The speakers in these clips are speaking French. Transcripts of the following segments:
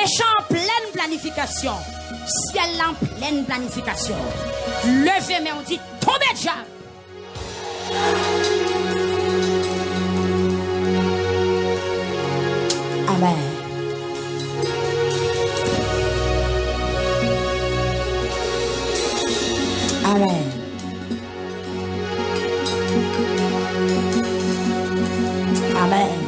Méchant en pleine planification. Ciel en pleine planification. Levez, mais on dit tombez déjà. Amen. Amen. Amen.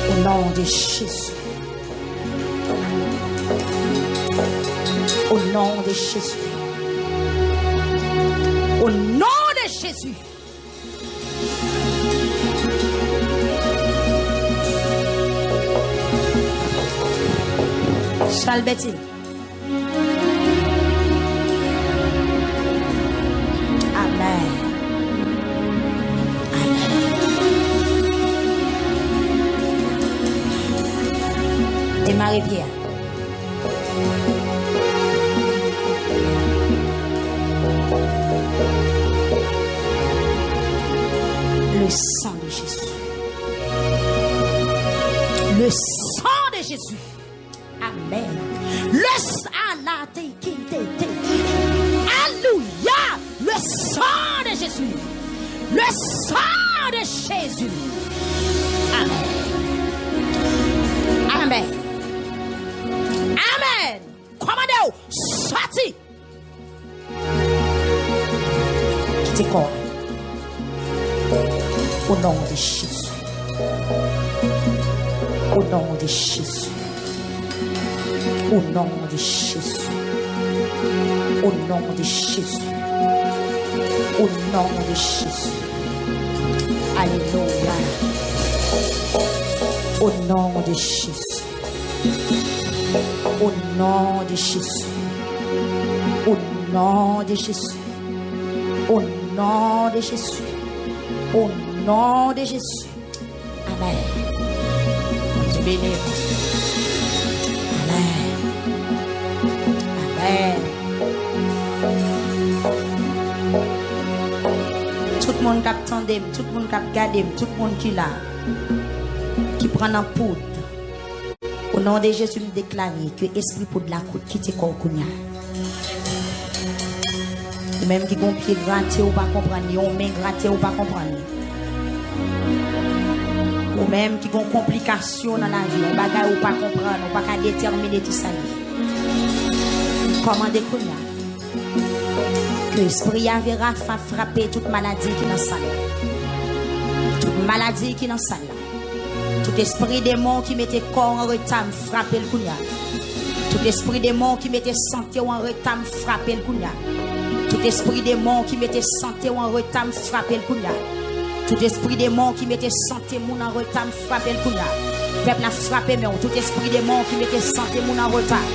Au nom de Jésus. Au nom de Jésus. Au nom de Jésus. Salbeti. Amen. Démarrez bien. Le sang de Jésus. Le sang de Jésus. Amen. Le sang. Alléluia. Le sang de Jésus. Le sang de Jésus. Amen. Amen. Amen. Commandez-vous. Sorti. Quittez corps. Au nom de Jésus. Au nom de Jésus. Au nom de Jésus. Au nom de Jésus. Au nom de Jésus. Alléluia. Au nom de Jésus. Au nom de Jésus. Au nom de Jésus. Au nom de Jésus. Au nom de Jésus. Amen. Dieu béni. Amen. Amen. Tout le monde qui attend, tout le monde qui regarde, tout le monde qui là, qui prend en poudre. Au nom de Jésus, nous déclarons que l'esprit pour de la côte quitte corps. Même qui ont pied gratté ou pas comprendre, ou main gratté ou pas comprendre. Ou même qui ont complications dans la vie, ou bagaille ou pas comprendre, ou pas déterminer tout ça. Comment découvrir que l'esprit avait frappé toute maladie qui est dans la salle. Toute maladie qui est dans la salle. Tout esprit démon qui mettait corps en retard, frapper le kounya. Tout esprit démon qui mettait santé en retard, frapper le kounya. Tout esprit démon qui mettait santé en retard, frapper le kounya. Tout esprit démon qui mettait santé en retard, frapper le kounya. Peuple a frappé, mais tout esprit démon qui mettait santé en retard,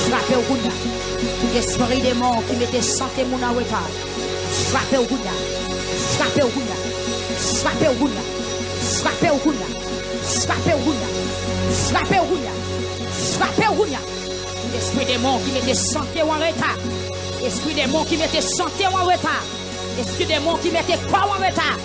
frapper le kounya. Tout esprit démon qui mettait santé en retard, frapper le kounya. Frapper le kounya. Frapper le kounya. Frapper le kounya. Frappez au Gounia. Frappez au Gounia. Frappez au Gounia. Esprit démon qui mettait santé en retard. Esprit démon qui mettait santé en retard. Esprit démon qui mettait quoi en retard.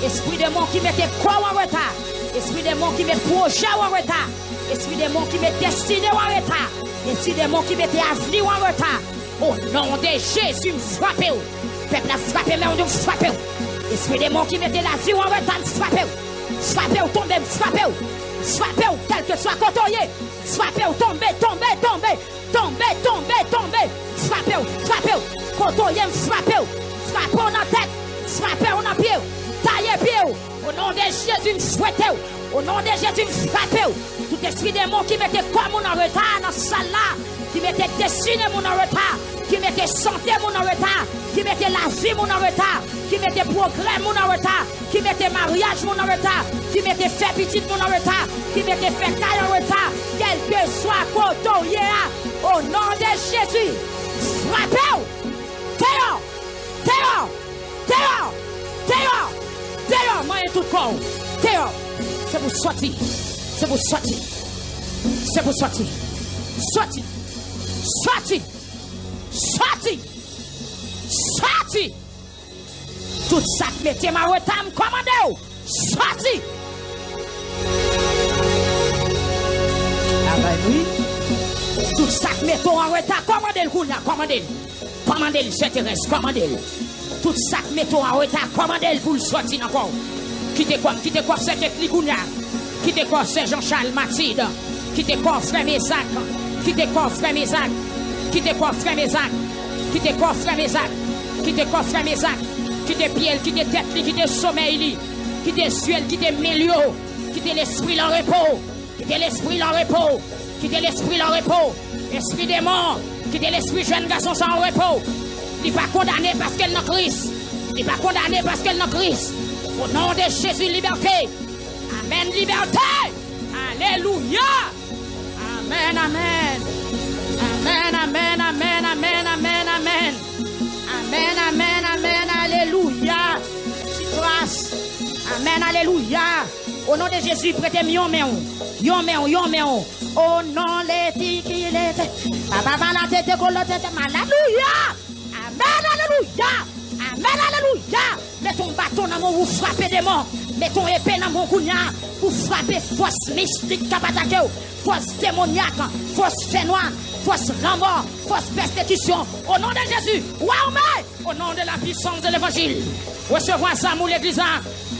Esprit démon qui mettait quoi en retard. Esprit démon qui mettait projet en retard. Esprit démon qui mettait destinée en retard. Esprit démon qui mettait avenir en retard. Au nom de Jésus, frappez-vous. Peuple a frappé, mais on doit frapper. Esprit démon qui mettait la vie en retard, frappez-vous. Frappez ou tombez, frappez ou. Frappez ou, quel que soit côtoyé. Frappez ou, tombez. Frappez ou, côtoyé, frappez ou. Frappez ou dans la tête, frappez ou dans le pied. Taillez pied ou. Au nom de Jésus, fouettez ou. Au nom de Jésus, frappez ou. Tout esprit démon qui mettait comme en retard dans la salle là, qui mettait destiné mon en retard, qui mettait santé mon en retard, qui mettait la vie mon en retard, qui mettait progrès mon en retard, qui mettait mariage mon en retard, qui mettait fait petite mon en retard, qui mettait fait taille en retard, quel que soit côté, au nom de Jésus, frappez-vous, Théo, moi et tout corps, Théo, c'est pour sortir, sorti. Tout ça qui mettait ma retard, commandez-vous. sorti. Ah ben oui. Tout ça que mettons en retard, commandez-le, commandez-le, c'est Thérèse, commandez-le. Tout ça que mettons en retard, commandez-le pour le sortir encore. Quittez quoi, c'est Klikounia. Quittez quoi, c'est Jean-Charles Mathilde. Quittez quoi, frère Mézac. Quittez quoi, frère Mézac. Quittez quoi, frère Mézac. Quittez quoi, frère Mézac. Quittez quoi, frère Mézac. Quittez Piel, quittez tête, quittez sommeil, quittez suel, quittez milieu. Quittez l'esprit en repos. Quittez l'esprit en repos. Quittez l'esprit en repos. Esprit des morts. Quittez l'esprit jeune garçon sans repos. Il n'est pas condamné parce qu'elle n'a Christ. Il n'est pas condamné parce qu'elle n'a Christ. Au nom de Jésus, liberté. Amen, liberté. Alléluia. Amen, amen. Amen, amen, amen, amen, amen, amen. Amen, amen, amen, alléluia. Grâce. Amen, alléluia. Au nom de Jésus, prêtez-moi yon meon. Au nom de Jésus, qu'il est. Papa, la tête, alléluia. Amen, alléluia. Amen, alléluia. Mets ton bâton dans mon, vous frappez des morts. Mets ton épée dans mon cognac. Vous frappez force mystique, capataque, force démoniaque, force fait noir, force remords, force persécution. Au nom de Jésus, au nom de la puissance de l'évangile. Recevoir Zamou l'église.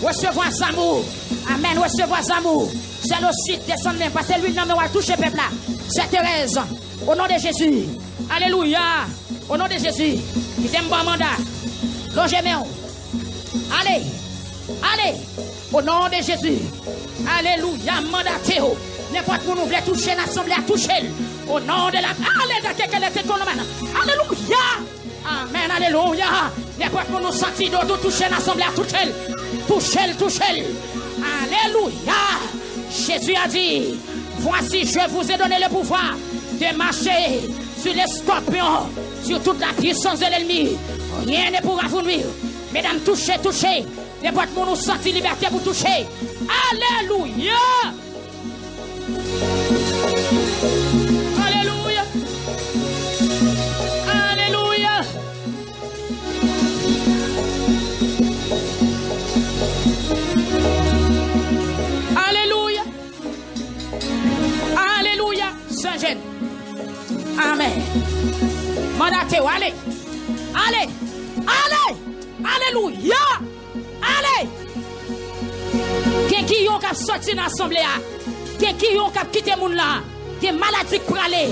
Recevoir Zamou. Amen, recevoir Zamou. C'est le site descend même. Parce que lui, non, mais on va toucher le peuple là. C'est Thérèse. Au nom de Jésus. Alléluia. Au nom de Jésus. Qui t'aime bon mandat. Longez-moi. Allez. Allez. Au nom de Jésus. Alléluia. Mandatez-vous. N'importe où nous voulons toucher l'assemblée à toucher. Au nom de la. Allez, dans quel était ton nom. Alléluia. Amen. Alléluia. N'importe où nous sentons de toucher l'assemblée à toucher. Toucher. Alléluia. Jésus a dit, voici je vous ai donné le pouvoir de marcher sur les scorpions, sur toute la puissance de l'ennemi. Rien ne pourra vous nuire. Mesdames, touchez. N'importe où nous sentons liberté pour toucher. Alléluia. Alléluia. Alléluia. Alléluia. Alléluia. Saint-Jean. Amen. Mandatez-vous, allez. Alléluia. Allez. Qui ont qu'à sortir dans l'assemblée, qui ont qu'à quitter le monde là, qui maladie pour aller,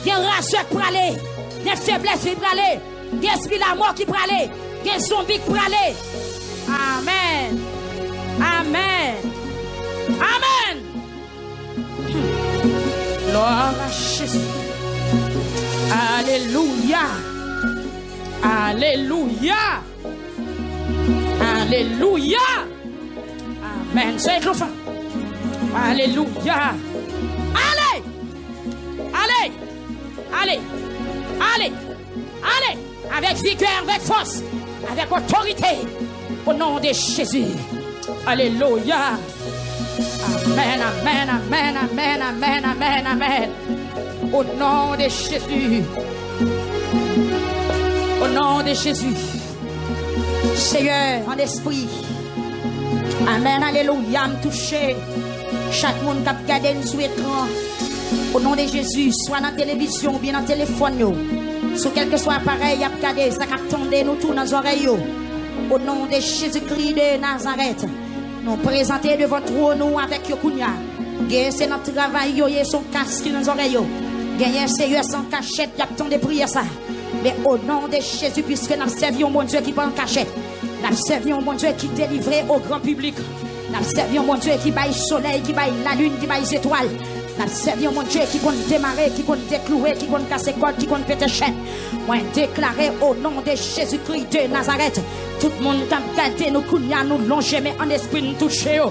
qui rageux pour aller, qui faiblesse pour aller, qui esprit la mort qui pour aller, qui zombie pour aller. Amen. Amen. Amen. Gloire à Jésus. Alléluia. Alléluia. Alléluia. Amen. C'est l'enfant. Alléluia. Allez. Allez. Allez. Allez. Allez. Avec vigueur, avec force, avec autorité. Au nom de Jésus. Alléluia. Amen, amen, amen, amen, amen, amen, amen. Au nom de Jésus. Au nom de Jésus. Seigneur, en esprit. Amen, alléluia, me toucher. Chaque monde qui a regardé sur l'écran. Au nom de Jésus, soit dans la télévision ou bien dans le téléphone. Sur quel que soit appareil, il a regardé, ça a attendu nous tous dans les oreilles. Au nom de Jésus-Christ de Nazareth. Nous présentons devant trône avec Yokunya. Gagne c'est notre travail, son casque dans les oreilles. Gagne Seigneur sans cachette, il y a tant de prières ça. Mais au nom de Jésus, puisque nous servons mon Dieu qui prend cachette. Nous servons mon Dieu qui délivre au grand public. Nous servons mon Dieu qui baille soleil, qui baille la lune, qui baille les étoiles. Nous servons mon Dieu qui compte démarrer, qui compte déclouer, qui compte casser corde, qui compte péter chaîne. Moi déclarer au nom de Jésus-Christ de Nazareth. Tout le monde qui a gardé nous, nous longer, mais en esprit nous toucher.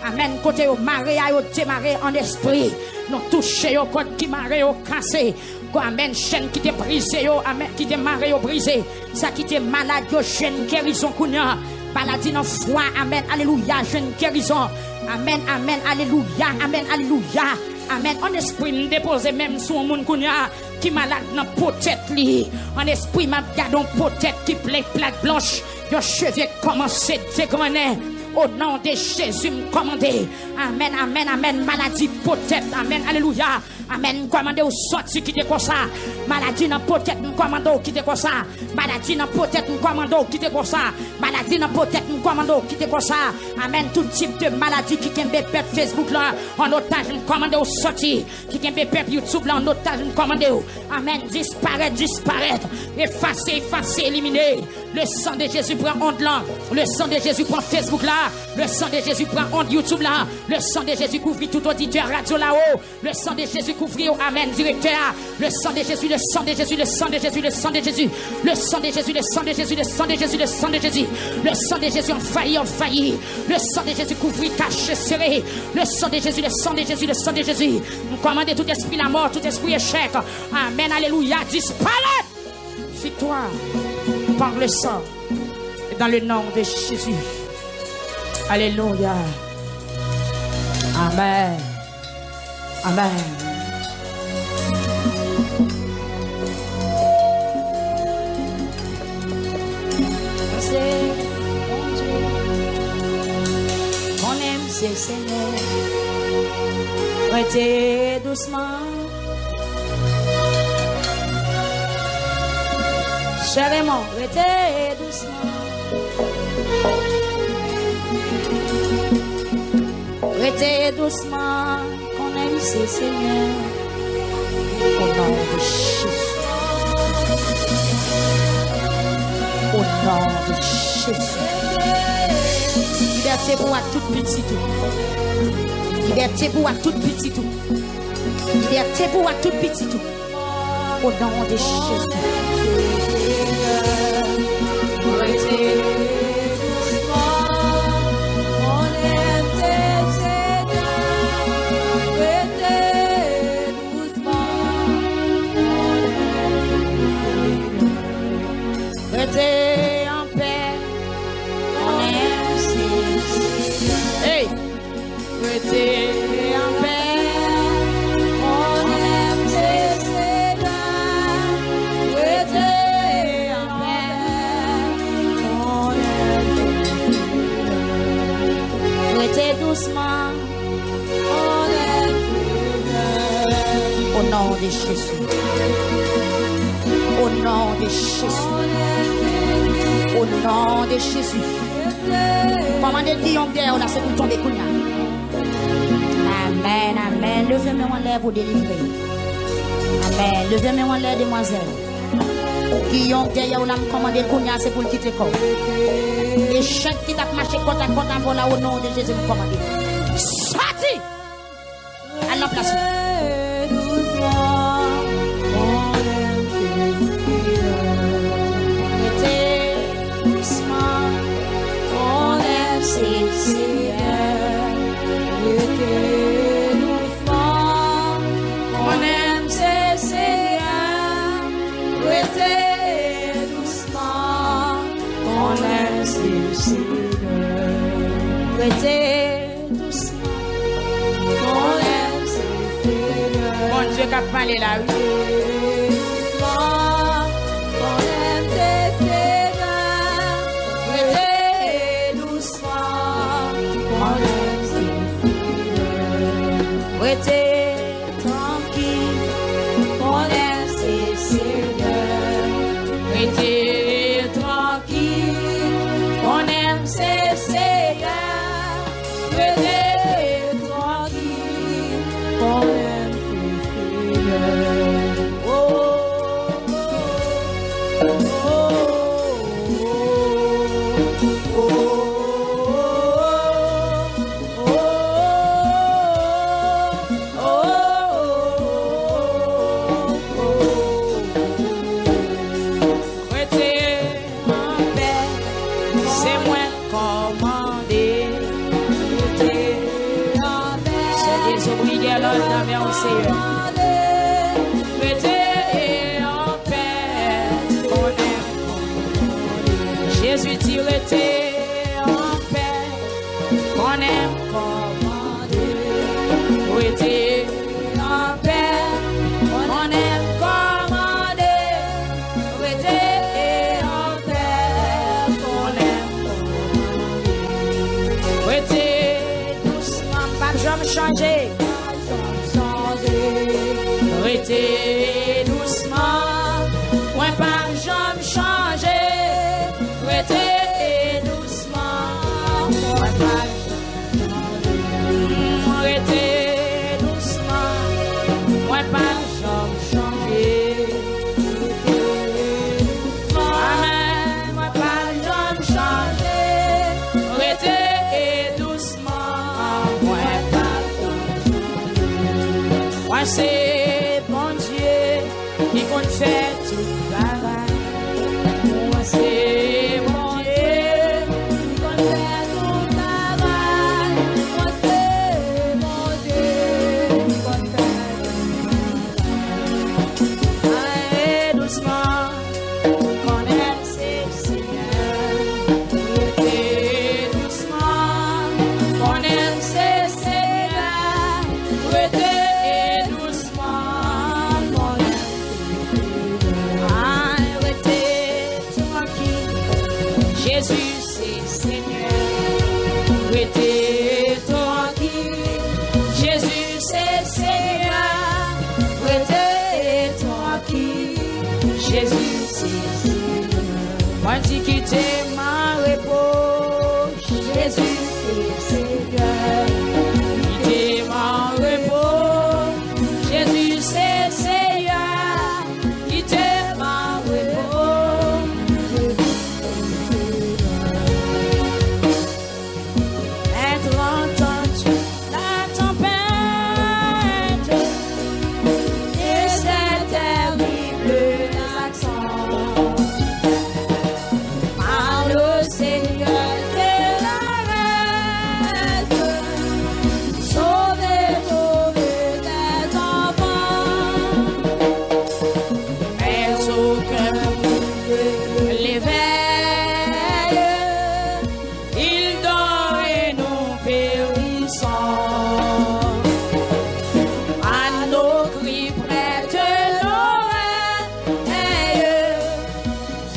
Amen. Côté au maré, au démarrer en esprit. Nous toucher au côté qui maré, au cassé. Amen. Chaîne qui t'est brisée, amen. Qui t'est maré, au brisé. Ça qui t'est malade, chaîne guérison, kounya. Maladie dans foi, amen. Alléluia. Jeune guérison. Amen, amen. Alléluia. Amen, alléluia. Amen. En esprit, nous déposer même sur mon kounya. Qui malade dans peut-être li. En esprit, m'a gardé peut-être qui plaque blanche. Yo cheveux commencent à dégrainer. Au nom de Jésus, me commander. Amen, amen, amen. Maladie peut-être. Amen, alléluia. Amen. Commandez au sorti qui est comme ça. Maladie n'a peut-être nous commandons qui est comme ça. Maladie n'a peut-être nous commandons qui est comme ça. Maladie n'a peut-être nous commandons qui est comme ça. Amen. Tout type de maladie qui can be pep Facebook là en otage nous commandons au sorti. Qui can be pep YouTube là en otage nous commandons. Amen. Disparaître, disparaître. Effacer, effacer, éliminer. Le sang de Jésus prend onde là. Le sang de Jésus prend Facebook là. Le sang de Jésus prend onde YouTube là. Le sang de Jésus couvre tout auditeur radio là-haut. Le sang de Jésus couvrir, amen, directeur. Le sang de Jésus, le sang de Jésus, le sang de Jésus, le sang de Jésus, le sang de Jésus, le sang de Jésus, le sang de Jésus, le sang de Jésus, le sang de Jésus en failli, en failli. Le sang de Jésus couvrir, caché, serré. Le sang de Jésus, le sang de Jésus, le sang de Jésus. Nous commandons tout esprit la mort, tout esprit échec. Amen, alléluia, disparaître. Victoire par le sang et dans le nom de Jésus. Alléluia. Amen. Amen. On aime ce Seigneur. Arrêtez doucement. Chérément, arrêtez doucement. Arrêtez doucement. On aime ce Seigneur. Au nom de Jésus. Au nom de Jésus. Liberté pour à tout petit tout. Liberté pour à tout petit tout. Liberté pour à tout petit tout. Au nom de Jésus. Restez en paix, on aime si. Hey, restez en paix, on aime si c'est là. Restez en paix, on aime si. Restez doucement, on aime si. Au nom de Jésus. Au nom de Jésus. Au nom de Jésus. Commandez le guillaume guerre là, c'est pour tomber Kounia. Amen, amen. Levez-moi en l'air pour délivrer. Amen. Levez-moi en l'air, demoiselle. Guillaume guerre là, me commander le Kounia, c'est pour le quitter corps. Et chaque qui t'a marché côte à côte avant là, au nom de Jésus, me commander. Sorti! À la place. Mon Dieu, qu'a parlé là, oui. Restez tranquille, on aime ses seigneurs. Restez tranquille, on aime ses seigneurs. Restez tranquille, on aime ses seigneurs. Oh, oh, oh, oh, oh. Jésus dit restez en paix, on aime commander. Restez en paix, on aime commander. Restez en paix, on aime commander. changer. Restez doucement, moi pas jamais changer. Restez doucement, moi pas changer. Restez doucement, moi pas jamais changer. Amen, moi pas jamais changer. Restez doucement, moi pas changer. Moi c'est bon Dieu qui compte faire tout le travail. Moi c'est bon Dieu qui compte faire tout le travail. Moi c'est bon Dieu qui compte faire tout le travail. Allez doucement, connaître ses seigneurs. Restez doucement, connaître ses seigneurs. Restez doucement, connaître Jésus c'est Seigneur, restez tranquille. Jésus c'est Seigneur, restez tranquille. Jésus c'est Seigneur. Moi dis quitter ma repos. Jésus c'est Seigneur, quitter ma repos. Jésus c'est Seigneur, quitter ma repos. Être entendu la tempête et ces terribles accents par le Seigneur de la reste, sauver, sauver tes enfants. Mais aucun l'éveille, il dort et nous périssons. À nos cris prête l'oreille,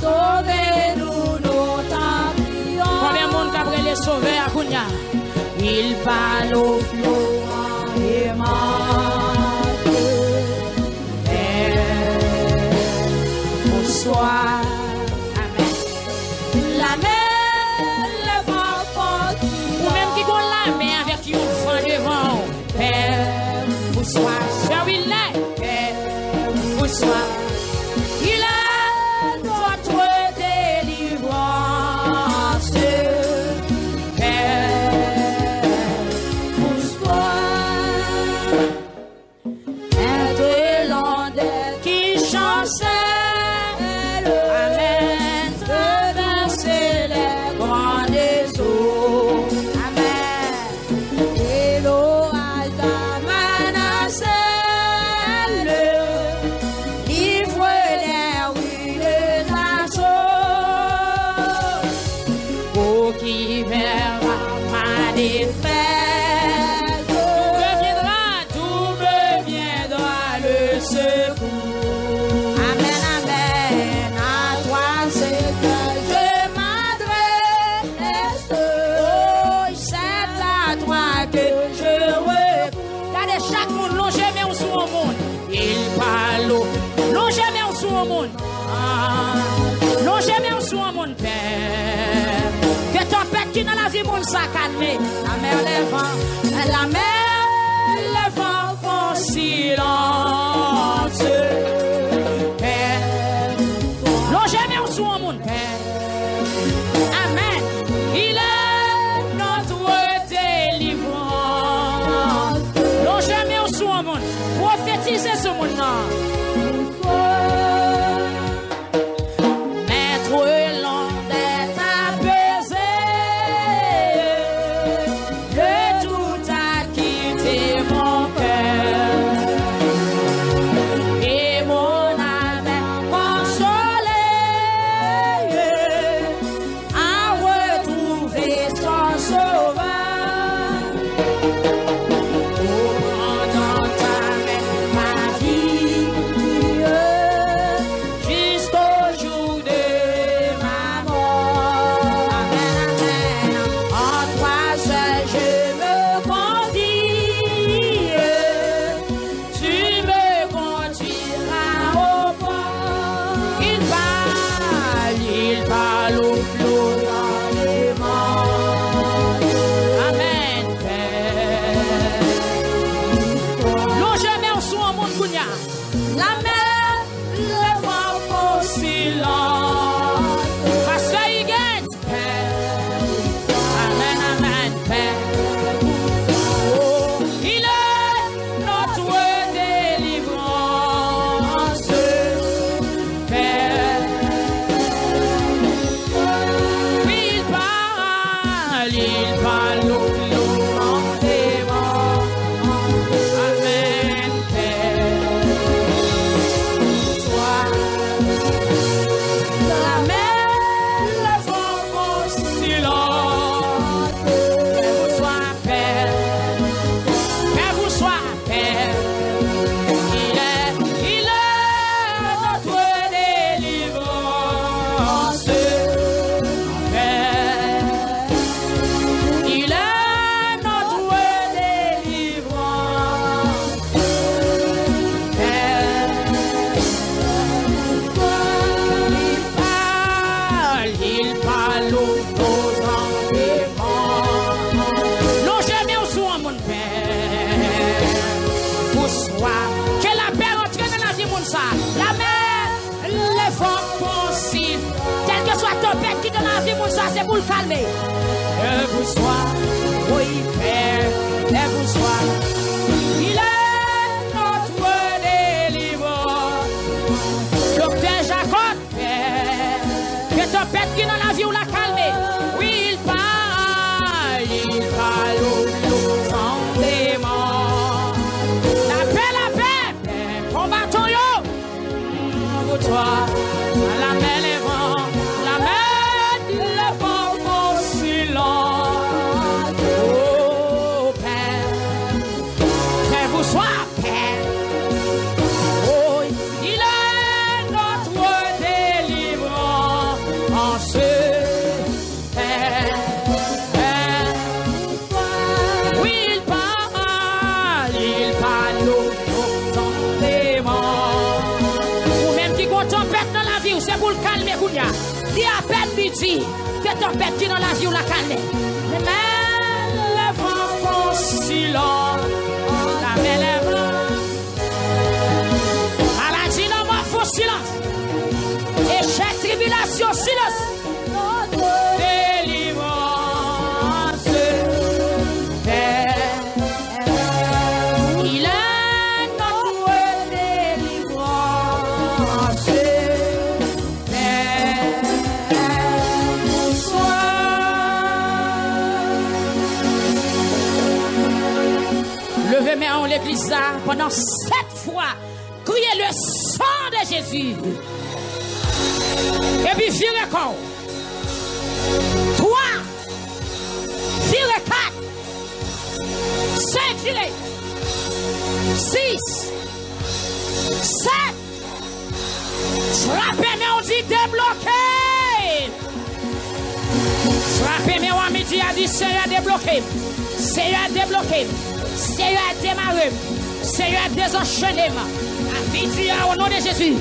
sauvez-nous, nous t'en prions. Combien de monde qu'après les sauver à Kounia? Il parle au flot et marque. Bonsoir. Amen. La mer, le vent fort. Ou même qui gonne la mer avec qui on vent devant. Père, bonsoir. Père, il est. Père, bonsoir. Il est notre délivrance. Père, bonsoir. Être l'ondelle qui chancelle. Amen. Traverser les grandes eaux. Amen. Et l'orage manacelle. Livre les rues de l'assaut. Pour qui verra ma défaite. Tout me viendra le secours. Amen, amen. À toi c'est que je m'adresse. Oh, c'est à toi que je recours. Regardez chaque monde, l'on jamais au sous au monde. Il parle, l'on jamais au sous au monde. L'on jamais au sous au monde, Père. Que tempête qui dans la vie monde ça calme. La mer, les vents, la mer, les vents font silence. Père, l'on jamais au sous au monde, Père. Amen. Il est notre délivrance. L'on jamais au sous au monde. Prophétisez ce monde-là. Maître l'onde est apaisé, le tout a quitté mon cœur. Non, jamais au soin, mon père. Pour soi, que la paix entre dans la vie, mon ça. La mer, les vents possibles. Quel que soit ton père qui est dans la vie, mon ça, c'est pour le calmer. Que vous soyez, oui, Père, que vous soyez. Il est notre délivreur. Docteur Jacob, Père, que ton père qui est dans la vie, ou la calmer. Oui, il parle sans démon. La paix, combattons yo. Pour toi, la mer, les vents, la mer, les vents oscillants. Oh, Père, que vous soyez, Père. Oh, il est notre délivrant en ce Père. Oui, il parle nos sentiments. Ou même qui compte tempête dans la vie, ou c'est pour le calmer, Kounia. Dis à peine midi, que tempête qui dans la vie, ou la calmer. Mais les vents font silence. La mer, les vents. Maladie, non, moi, font silence. Échec, tribulation, silence. Délivrance, Père. Il est notre délivrance, Père. Levez mes en l'église là pendant 7 fois. Criez le sang de Jésus. Et puis virez encore. 3, virez 4, 5, virez 6, 7. Frappez, mais on dit débloqué. Frappez, mais on dit à dit Seigneur débloqué. Seigneur débloqué. Seigneur démarré. Seigneur désenchaîné. À midi au nom de Jésus.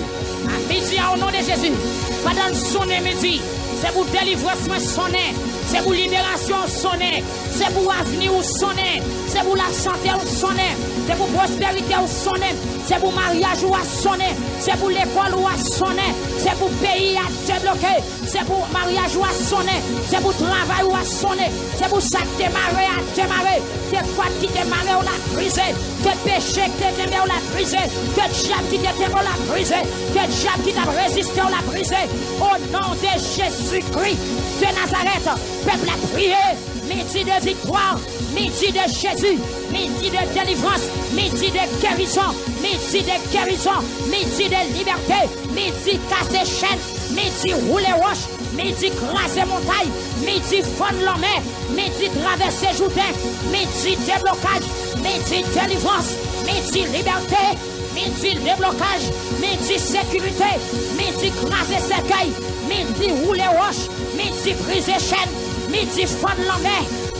À midi au nom de Jésus. Pendant son midi, c'est pour délivrance sonner. C'est pour libération sonner. C'est pour avenir ou sonner. C'est pour la santé ou sonner. C'est pour prospérité ou sonner. C'est pour mariage ou sonner. C'est pour l'école ou sonner. C'est pour pays à débloquer. C'est pour mariage ou sonner. C'est pour travail ou sonner. C'est pour ça que démarrer à démarrer. Que quoi qui démarrer on l'a brisé. Que péché qui démarrer on l'a brisé. Que diable qui démarrer on l'a brisé. Que diable qui t'a résisté on l'a brisé. Au nom de Jésus-Christ de Nazareth, peuple a prié. Midi de victoire, midi de Jésus, midi de délivrance, midi de guérison, midi de guérison, midi de liberté, midi casser chaîne, midi rouler roche, midi craser montagne, midi fondre l'homme, midi traverser Jourdain, midi déblocage, midi délivrance, midi liberté, midi déblocage, midi sécurité, midi craser cercueil, midi rouler roche, midi briser chaîne, midi fondre l'homme,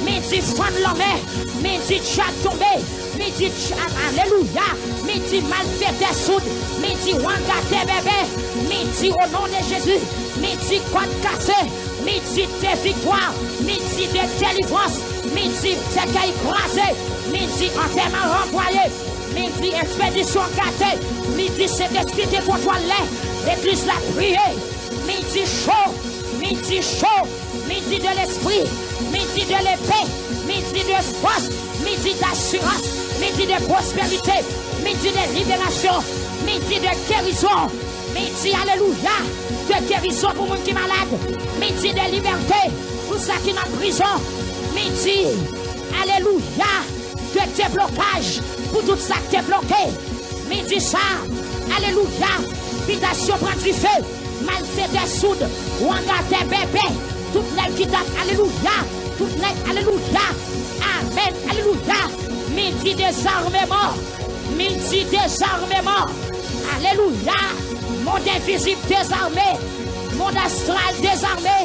midi fondre l'homme, midi chat tombé, midi chat, alléluia, midi malfaiteur soude, midi wangate bébé, midi au nom de Jésus, midi côte cassée, midi de victoire, midi de délivrance, midi cercueil croisé, midi enterrement renvoyé, midi expédition gâtée, midi cet esprit de contrôle, l'église l'a prié, midi chaud, midi de l'esprit, midi de l'épée, midi de force, midi d'assurance, midi de prospérité, midi de libération, midi de guérison, midi, alléluia, de guérison pour les qui sont malades, midi de liberté pour ceux qui sont en prison, midi, alléluia, de déblocage pour tout ça qui est bloqué, midi ça, alléluia, habitation prend du feu, malfaiteur soude, ou engagé bébé, toute l'aide qui date, alléluia, toute l'aide, alléluia, amen, alléluia, midi désarmement, alléluia, monde invisible désarmé, monde astral désarmé,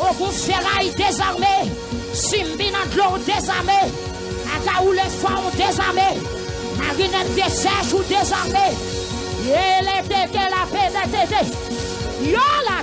au bout ferraille désarmé, Simbi dans de l'eau désarmé, Agaou les femmes désarmé, Marinette des sèches ou désarmé, il est la paix de Yo la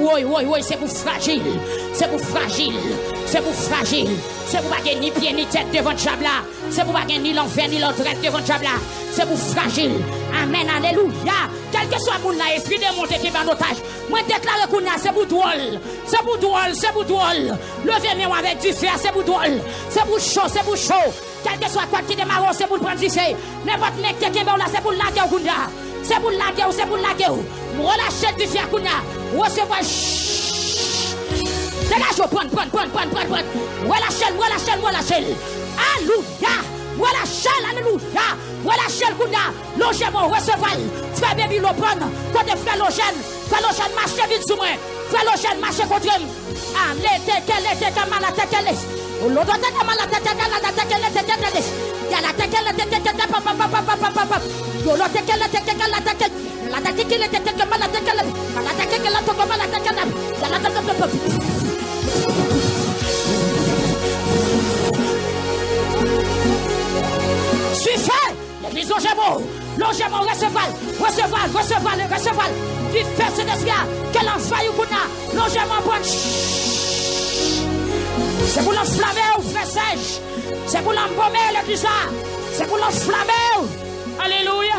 Oui, c'est pour fragile. C'est pour fragile. C'est pour fragile. C'est pour pas gagner ni pied ni tête devant le diable là. C'est pour pas gagner ni l'enfer ni l'autre devant le diable là. C'est pour fragile. Amen, alléluia. Quel que soit mon esprit démonté qui va en otage. Moi déclare qu'on a, c'est pour drôle. C'est pour drôle, c'est pour drôle. Levez-moi avec du fer, c'est pour drôle. C'est pour chaud, c'est pour chaud. Quel que soit quoi qui démarre, c'est pour prendre du feu. N'importe qui est là, c'est pour laguer au Kunda. C'est pour laguer, c'est pour laguer. Relâchez du fer Kunda. Recevoir. Dégage, prends. Relâchez. Alléluia. Alléluia. Relâchez Kunda. Logement, recevoir. Frère Baby, le prendre. Côté frère Logène. Frère Logène, marchez vite sous moi. Frère Logène, marchez contre lui. Ah, l'été, quel mal à tête. L'autre tête, mal à tête, suis fait, l'église logement, recevoir. Tu fais ce désir, quel enfaille ou qu'on a, logement, bon. C'est pour l'enflammer ou frère sèche. C'est pour l'embaumer l'église là. C'est pour l'enflammer. Alléluia.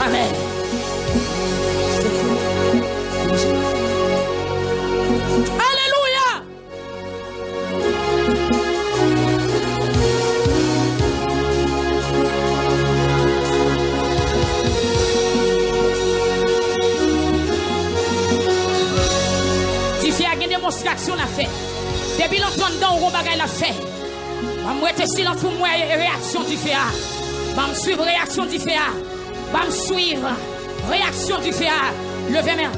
Amen. Alléluia. Démonstration l'a fait. Depuis longtemps dedans, on bagaille l'a fait. Je vais silence pour moi réaction du FEA. Je vais suivre réaction du FEA. Je vais suivre réaction du FEA. Levez-moi.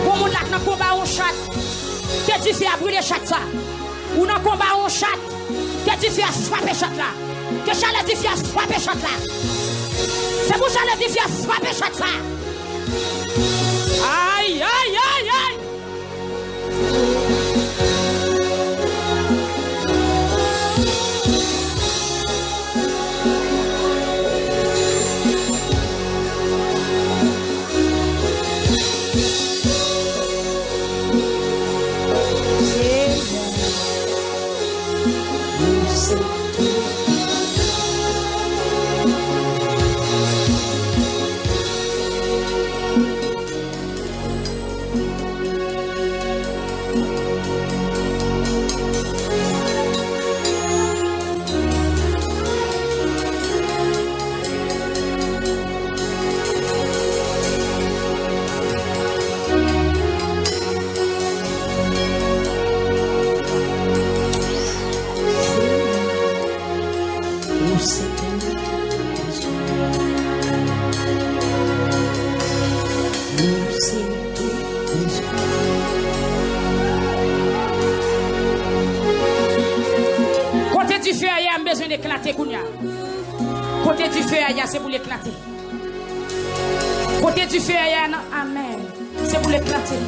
Pour mon lac dans le combat on chat. Que tu fais à brûler chat ça. Ou dans le combat on chat. Que tu fais à frapper chat là. Que Charles tu fais à frapper chat là. C'est pour Charles tu fais à frapper chat ça. Aïe. Éclater Kounia. Côté du feu aïe, c'est pour l'éclater. Côté du feu aïe, amen. C'est pour l'éclater.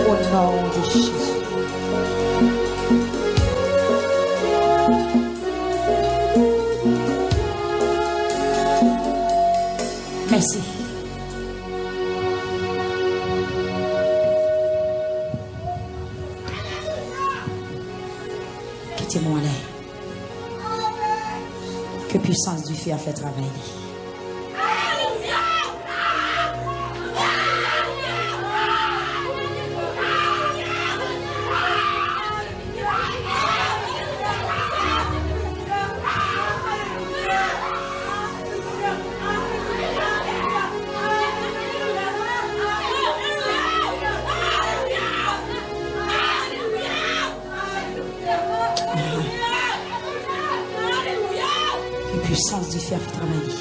Au nom de Jésus. Merci. Quittez-moi là. Que puissance du feu a fait travailler. Puissance du feu fait travailler.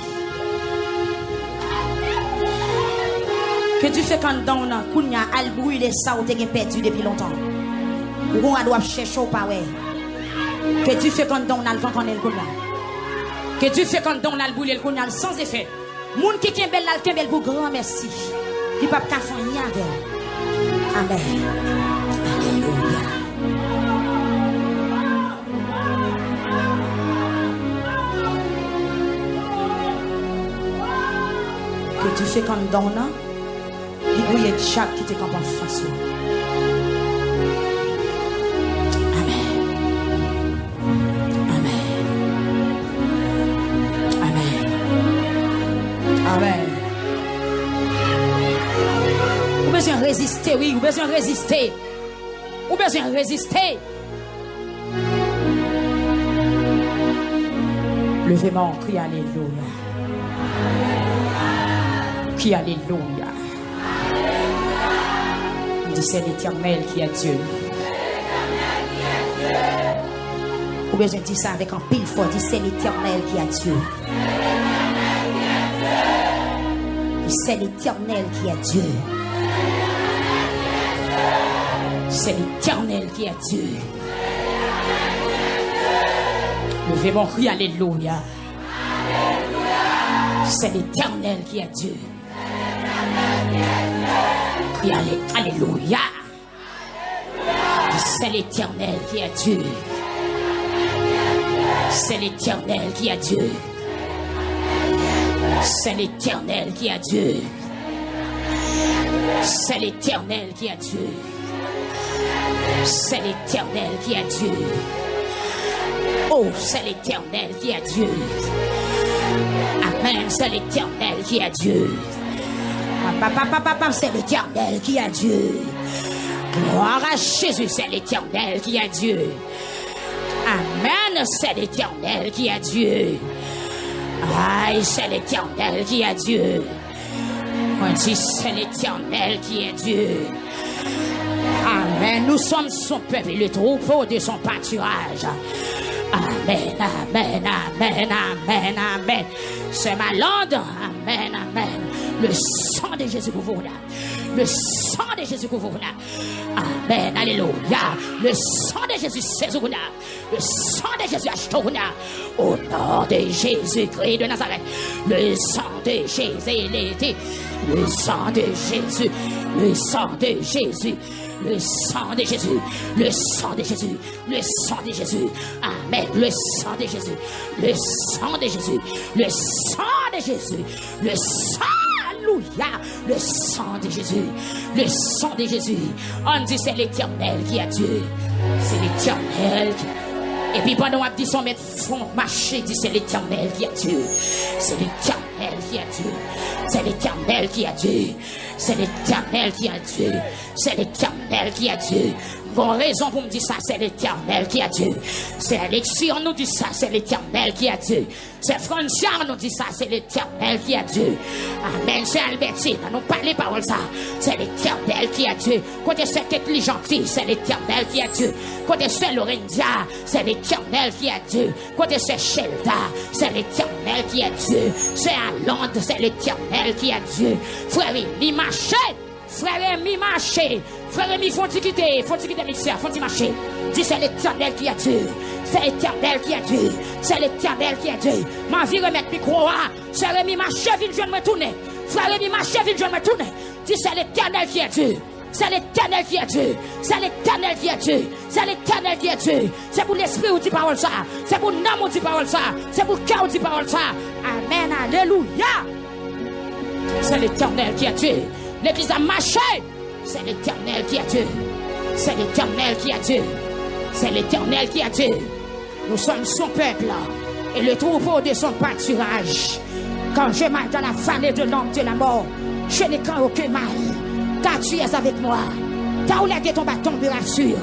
Que tu fais quand dans on a kounya al brûler ça ou t'es perdu depuis longtemps. Ou on doit chercher au pas ouais. Que Dieu fait quand on a le vent qu'on est le coulant. Que Dieu fait quand on a le boulet le coulant sans effet. Moun qui est belle là, qui est belle pour grand merci. Il ne peut pas faire rien avec. Amen. Alléluia. Que Dieu fait quand on a, il bouille chaque qui te campe en face. Amen. Ou besoin de résister, oui, ou besoin de résister. Ou besoin de résister. Levez-moi, crie alléluia. Crie alléluia. Dis c'est l'Éternel qui est Dieu. Ou besoin de dire ça avec un pile fort. Dis c'est l'Éternel qui est Dieu. C'est l'Éternel qui est Dieu. C'est l'Éternel qui est Dieu. Levez mon cri, alléluia. C'est l'Éternel qui est Dieu. Crie alléluia. C'est l'Éternel qui est Dieu. C'est l'Éternel qui est Dieu. C'est l'Éternel qui a Dieu. C'est l'Éternel qui a Dieu. C'est l'Éternel qui a Dieu. Oh, c'est l'Éternel qui a Dieu. Amen, c'est l'Éternel qui a Dieu. Papa, c'est l'Éternel qui a Dieu. Gloire à Jésus, c'est l'Éternel qui a Dieu. Amen, c'est l'Éternel qui a Dieu. Aïe, c'est l'Éternel qui est Dieu. On dit c'est l'Éternel qui est Dieu. Amen. Nous sommes son peuple et le troupeau de son pâturage. Amen, amen, amen, amen, amen. C'est ma langue. Amen, amen. Le sang de Jésus couvre là. Le sang de Jésus couvre là. Amen, alléluia. Le sang de Jésus séjourne là. Le sang de Jésus achète là. Au nom de Jésus-Christ de Nazareth. Le sang de Jésus l'été. Le sang de Jésus. Le sang de Jésus. Le sang de Jésus, le sang de Jésus, le sang de Jésus, amen, le sang de Jésus, le sang de Jésus, le sang de Jésus, le sang, alléluia, le sang de Jésus, le sang de Jésus. On dit c'est l'Éternel qui a Dieu, c'est l'Éternel qui... Et puis pendant qu'on dit son maître font marcher, dit c'est l'Éternel qui a Dieu. C'est l'Éternel qui a Dieu. C'est l'Éternel qui a Dieu. C'est l'Éternel qui a Dieu. C'est l'Éternel qui a Dieu. Bon raison pour me dire ça, c'est l'Éternel qui a Dieu. C'est Alexis, on nous dit ça, c'est l'Éternel qui a Dieu. C'est Francia, on nous dit ça, c'est l'Éternel qui a Dieu. Amen, c'est Albertine, on nous parle les paroles ça. C'est l'Éternel qui a Dieu. Côté cette intelligente fille, c'est l'Éternel qui a Dieu. Côté c'est Lorenza, c'est l'Éternel qui a Dieu. Côté c'est Shelda, c'est l'Éternel qui a Dieu. C'est Alande, c'est l'Éternel qui a Dieu. Frère, il marche. Frère mi marché, frère mi faut quitter mixeur, faut marcher. Dis c'est l'Éternel qui a Dieu, c'est l'Éternel qui a Dieu, c'est l'Éternel qui a Dieu. Ma vie remettre micro à, frère mi marché, vient je me tourner. Frère mi marché, vient je me tourner. Dis c'est l'Éternel qui a Dieu. C'est l'Éternel qui a Dieu. C'est l'Éternel qui a Dieu. C'est l'Éternel qui a Dieu. C'est pour l'esprit où dit parole ça. C'est pour l'âme où dit parole ça. C'est pour le cœur où dit parole ça. Amen, alléluia. C'est l'Éternel qui a Dieu. L'église a marché. C'est l'Éternel qui a Dieu. C'est l'Éternel qui a Dieu. C'est l'Éternel qui a Dieu. Nous sommes son peuple et le troupeau de son pâturage. Quand je marche dans la vallée de l'ombre de la mort, je n'ai crains aucun mal, car tu es avec moi. Ta roulette et ton bâton me rassurent.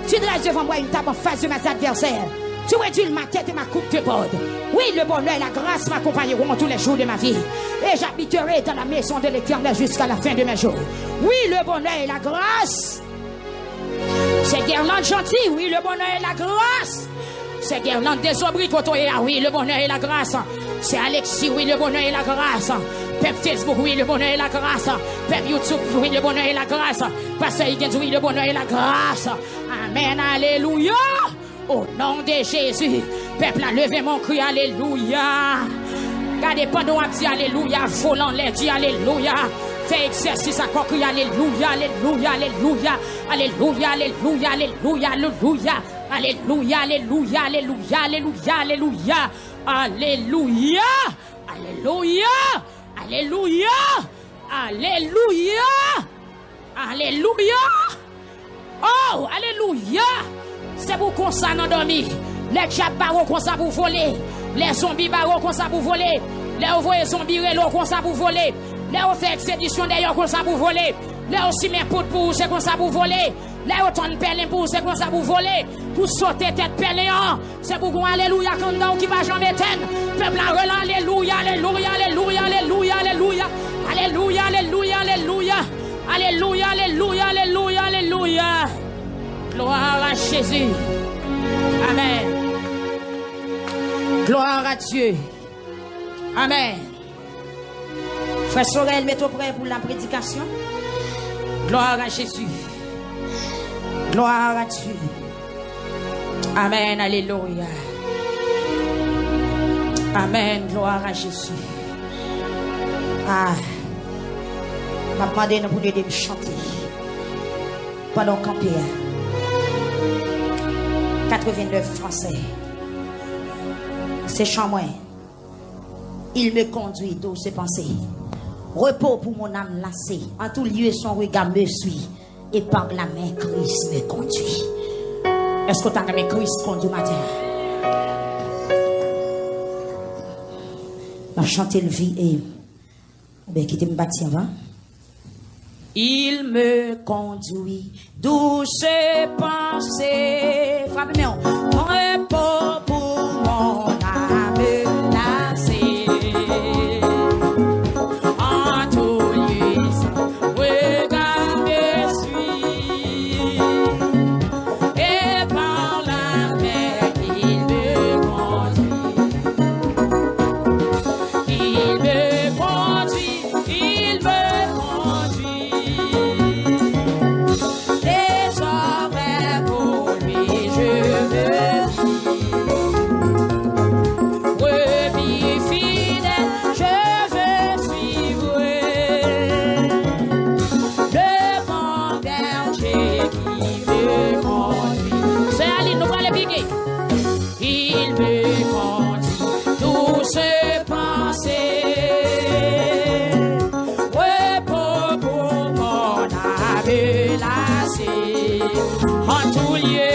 Tu dresses devant moi une table en face de mes adversaires. Tu réduis ma tête et ma coupe de borde. Oui, le bonheur et la grâce m'accompagneront tous les jours de ma vie. Et j'habiterai dans la maison de l'Éternel jusqu'à la fin de mes jours. Oui, le bonheur et la grâce. C'est Guerlain gentil. Oui, le bonheur et la grâce. C'est Guerlain désobris pour et oui, le bonheur et la grâce. C'est Alexis, oui, le bonheur et la grâce. Pep Facebook, oui, le bonheur et la grâce. Pep YouTube, oui, le bonheur et la grâce. Pasteur Higgins, oui, le bonheur et la grâce. Amen, alléluia. Au nom de Jésus, peuple a levé mon cri, alléluia. Gardez pendant à dire alléluia, volant les dieux, alléluia. Fais exercice à quoi crier alléluia, alléluia, alléluia, alléluia, alléluia, alléluia, alléluia, alléluia, alléluia, alléluia, alléluia, alléluia, alléluia, alléluia, alléluia, alléluia, alléluia. Oh, alléluia. C'est pour qu'on s'en endormi. Les diables barreaux qu'on s'en pour voler. Les zombies barreaux qu'on s'en pour voler. Les envoyés zombies relos qu'on s'en pour voler. Les fait expédition d'ailleurs qu'on s'en pour voler. Les aussi mes potes pour c'est qu'on s'en pour voler. Les autant de perles pour c'est qu'on s'en pour voler. Pour sauter tête perléant. C'est pour qu'on alléluia quand qui va jamais éteindre. Peuple en relâche alléluia, alléluia, alléluia, alléluia, alléluia. Alléluia, alléluia, alléluia. Alléluia, alléluia, alléluia, alléluia. Gloire à Jésus. Amen. Gloire à Dieu. Amen. Frère Sorel, mets-toi prêt pour la prédication. Gloire à Jésus. Gloire à Dieu. Amen. Alléluia. Amen. Gloire à Jésus. Ah. Je vais demander pour nous de chanter. Pendant camper. 89 français. C'est chant moi. Il me conduit d'où ses pensées. Repos pour mon âme lassée. En tout lieu, son regard me suit. Et par la main, Christ me conduit. Est-ce que tu as aimé Christ conduit matin? On va chanter le vie et. Ben, quittez me bâtir, va. Il me conduit douce pensée. Frappez-moi. Repos pour mon âme lassée. En tout lieu, son regard me suit. Et par la main, il me conduit. Il me conduit, il me conduit. Désormais pour lui je veux brebis fidèle, je veux suivre le bon berger qui me conduit. C'est Aline, nous allons piquer. Il me conduit, douce pensée. Repos pour mon âme lassée. En tout lieu,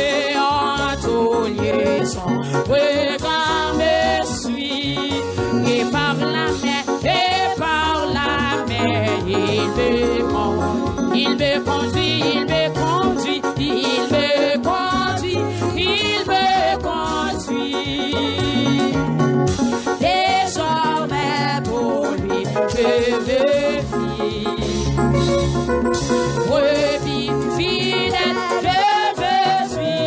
son regard me suit. Et par la main, il me conduit, il me conduit, il me conduit, il me conduit, il me conduit. Désormais pour lui, je veux vivre. Brebis fidèle, je veux suivre.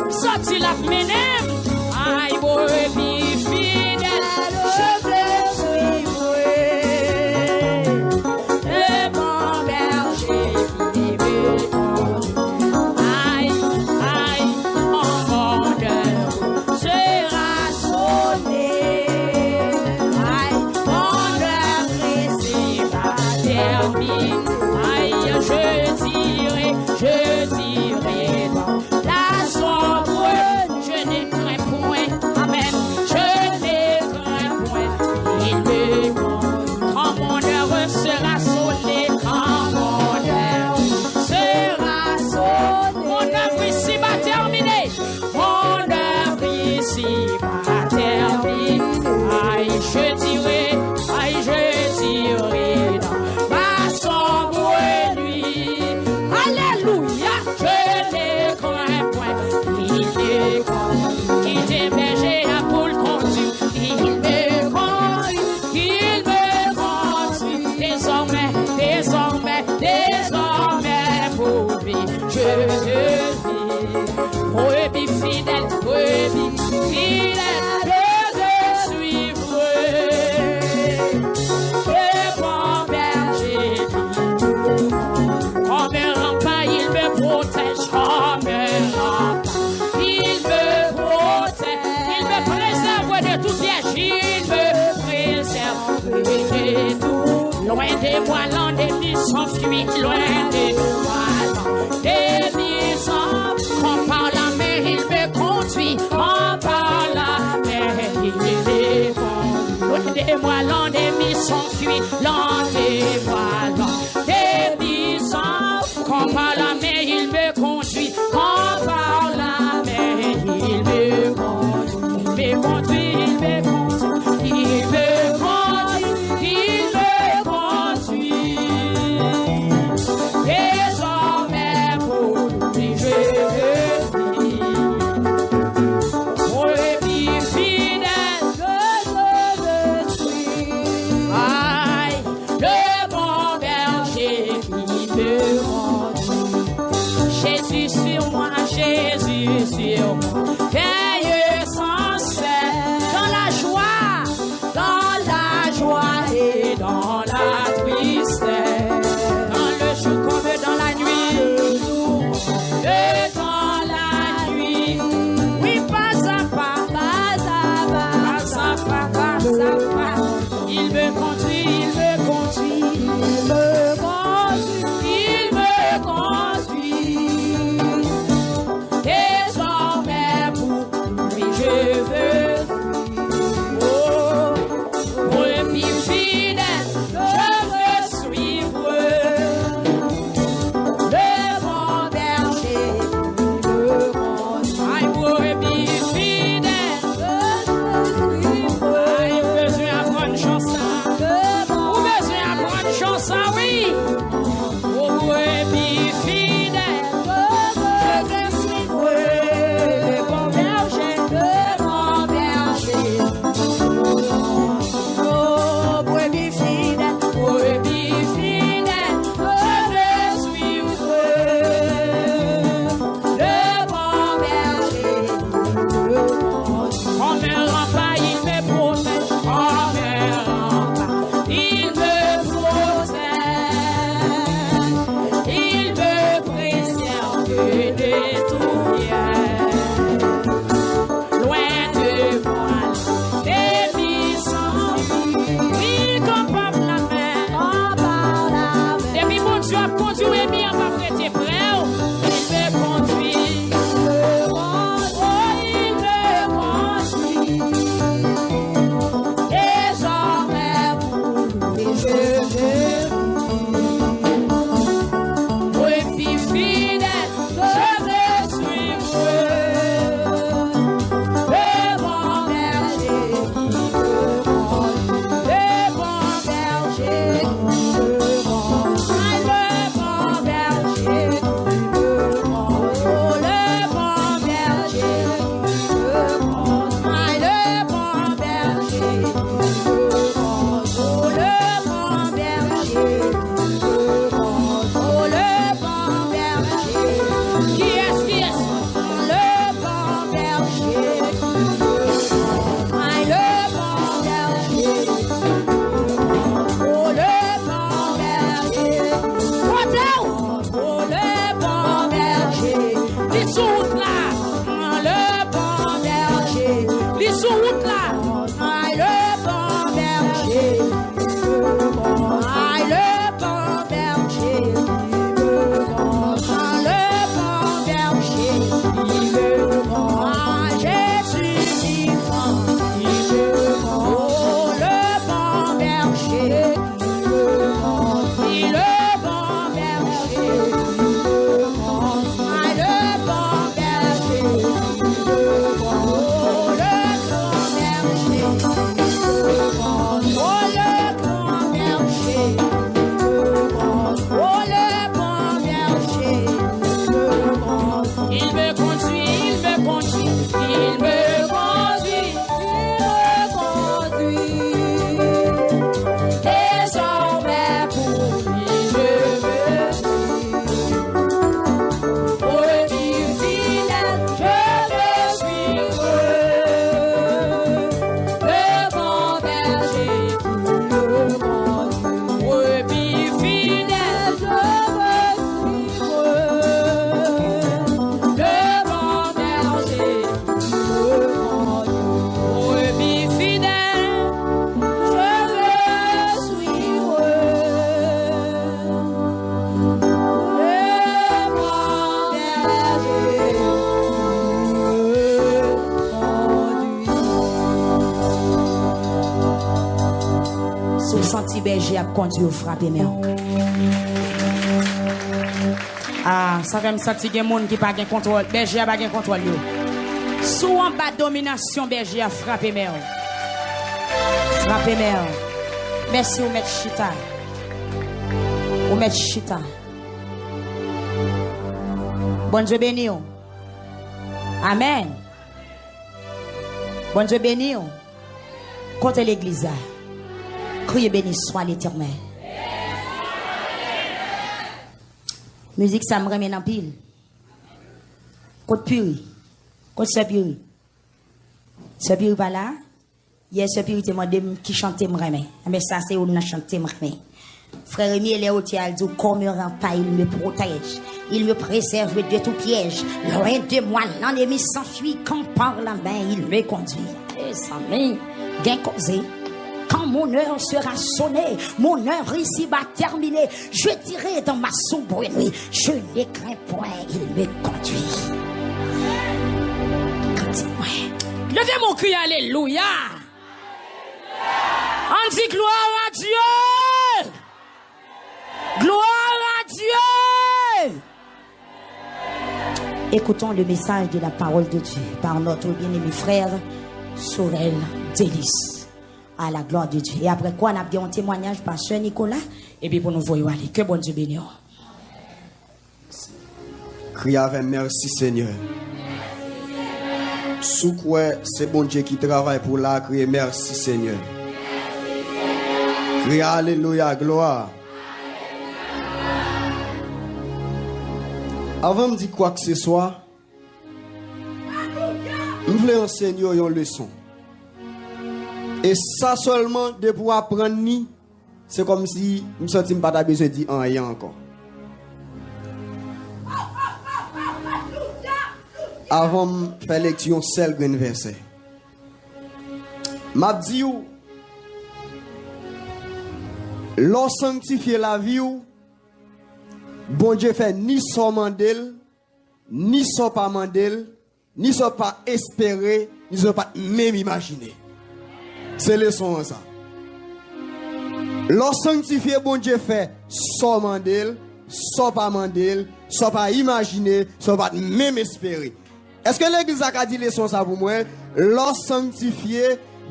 Sorti la menem, aïe, brebis fidèle, je te suivrai. Le bon berger qui me conduit, aïe, aïe, mon bonheur sera sonné. Aïe, mon heure pressée va terminer. Aïe, je dirai dans la sombre, je n'ai craint point, amen, je n'ai craint point, il me conduit, quand mon heure sera sonnée, quand mon heure sera sonnée, mon œuvre ici va terminer, mon œuvre ici va terminer, aïe, je dirai dans ma sombre nuit, alléluia, je n'ai craint point, il me conduit, qui t'hébergeait à pour le conduire, il me conduit, désormais, pour lui, je vis, brebis fidèle, je te suivrai, le bon berger, comme un rempart, il me protège, comme un rempart, il me protège, il me préserve de tout piège, il me préserve de tout. Loin de moi, l'ennemi s'enfuit, loin de moi, l'ennemi s'enfuit. En par la main, il me conduit, en par la main, il me conduit. Loin de moi, l'ennemi s'enfuit, loin de moi, l'ennemi s'enfuit. En par la main, il me conduit, en par la main, il me conduit, il me conduit, il me conduit, il me conduit. berger a conduit au frappé mais. Ah, ça fait me sentir qu'il y a des gens qui n'ont pas de contrôle. Berger n'a pas de contrôle. Sous en bas domination, berger a frappé mais. Frappé mais. Merci, Omet Chita. Omet Chita. Bon Dieu béni. Amen. Bon Dieu béni. Côté l'église. Criez béni soit l'Éternel. Musique ça me remet dans pile. Côte puri. Côte ce puri. Ce puri pas là. Hier ce puri te demandé qui chantait me remet. Mais ça c'est où on chanter me remet. Frère Rémi et Léo Tial dit comme un rempart il me protège. Il me préserve de tout piège. Loin de moi, l'ennemi s'enfuit. Quand par la main, il me conduit. Et ça m'est bien causé. Quand mon heure sera sonnée, mon heure ici va terminer. Je dirai dans ma sombre nuit, je ne crains point, il me conduit. Levez mon cri, alléluia. On dit gloire à Dieu. Gloire à Dieu. Écoutons le message de la parole de Dieu par notre bien-aimé frère Sorel Délice. À la gloire de Dieu. Et après quoi, on a bien un témoignage par Sœur Nicolas. Et puis pour nous voyons aller. Que bon Dieu bénisse. Crie avec merci Seigneur. Sous quoi c'est bon Dieu qui travaille pour la crier merci Seigneur. Crie alléluia, gloire. Avant de dire quoi que ce soit, je voulais enseigner une leçon. Et ça seulement de pouvoir apprendre, c'est comme si je me sentais pas besoin de dire rien encore. Avant de faire lecture, seul grand verset. M'a dit, l'on sanctifie la vie, bon Dieu fait ni son mandel, ni son pas mandel, ni son pas espérer, ni son pas même imaginer. C'est le son ça. L'on sanctifie bon Dieu fait son mandel, son pas mandel, son pas imaginer, son pas même espérer. Est-ce que l'église a dit les sons ça pour moi? L'on sanctifie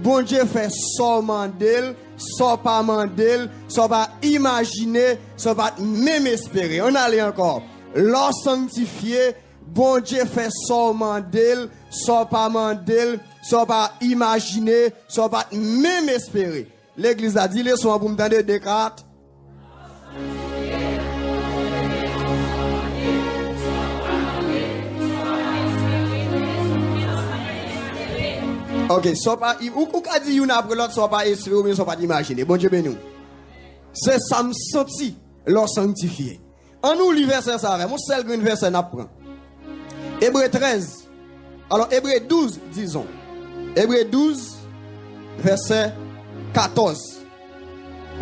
bon Dieu fait son mandel, son pas mandel, son pas imaginer, son pas même espérer. On allait encore. L'on sanctifie bon Dieu fait son mandel, son pas mandel, son pas imaginer, son pas même espérer. L'église a dit les sons pour me donner des cartes. Ok, so pas ou qu'a dit une après l'autre, so pas espérer ou bien so pas imaginer. Bon Dieu béni. C'est ça me senti leur sanctifié. En nous le verset ça avec mon seul grand verset n'apprend. Hébreux 13. Alors Hébreux 12 disons. Hébreux 12 verset 14.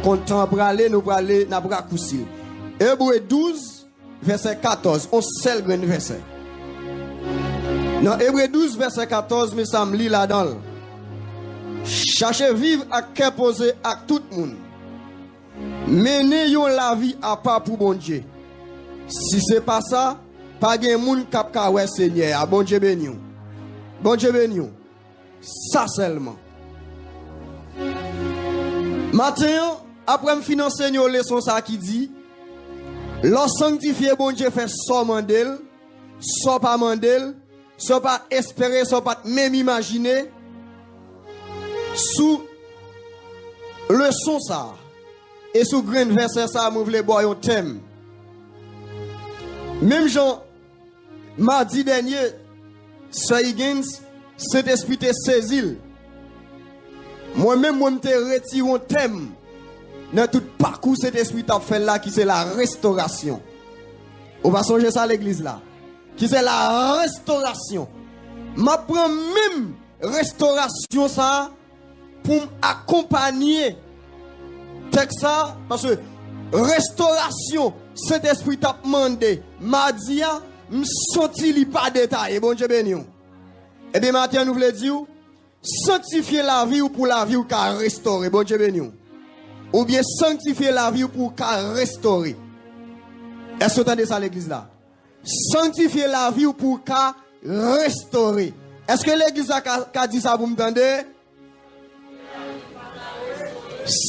Content pour aller nous pour aller n'a pas cousil. Hébreux 12 verset 14, on seul grand verset. Dans Hébreux 12, verset 14, mais ça me lit là-dedans. Cherchez vivre à cœur posé à tout le monde. Menez la vie à part pour bon Dieu. Si ce n'est pas ça, pas de monde qui a ouais Seigneur. Bon Dieu béni. Bon Dieu béni. Ça seulement. Maintenant, après me financer une leçon ça qui dit, l'on sanctifié bon Dieu fait son mandel, son pas mandel, soit pas espérer, soit pas même imaginer, sous le son ça, et sous grand verset ça, je voulais boire un thème. Même Jean, mardi dernier, Sir Higgins, cet esprit te saisi. Moi-même, je me retire un thème dans tout parcours cet esprit t'a fait là, qui c'est la restauration. On va songer ça à l'église là. Qui c'est la restauration. Ma prend même restauration ça pour m'accompagner texte ça parce que restauration cet esprit t'a demandé m'a dit me senti li pas détaillé bon Dieu béni. Et bien maintenant nous voulons dire sanctifier la vie ou pour la vie ou qu'a restaurer bon Dieu béni. ou bien sanctifier la vie pour qu'à restaurer. Est-ce que vous entendez ça l'église là? Sanctifier la vie pour qu'à restaurer. Est-ce que l'église a dit ça, vous m'entendez?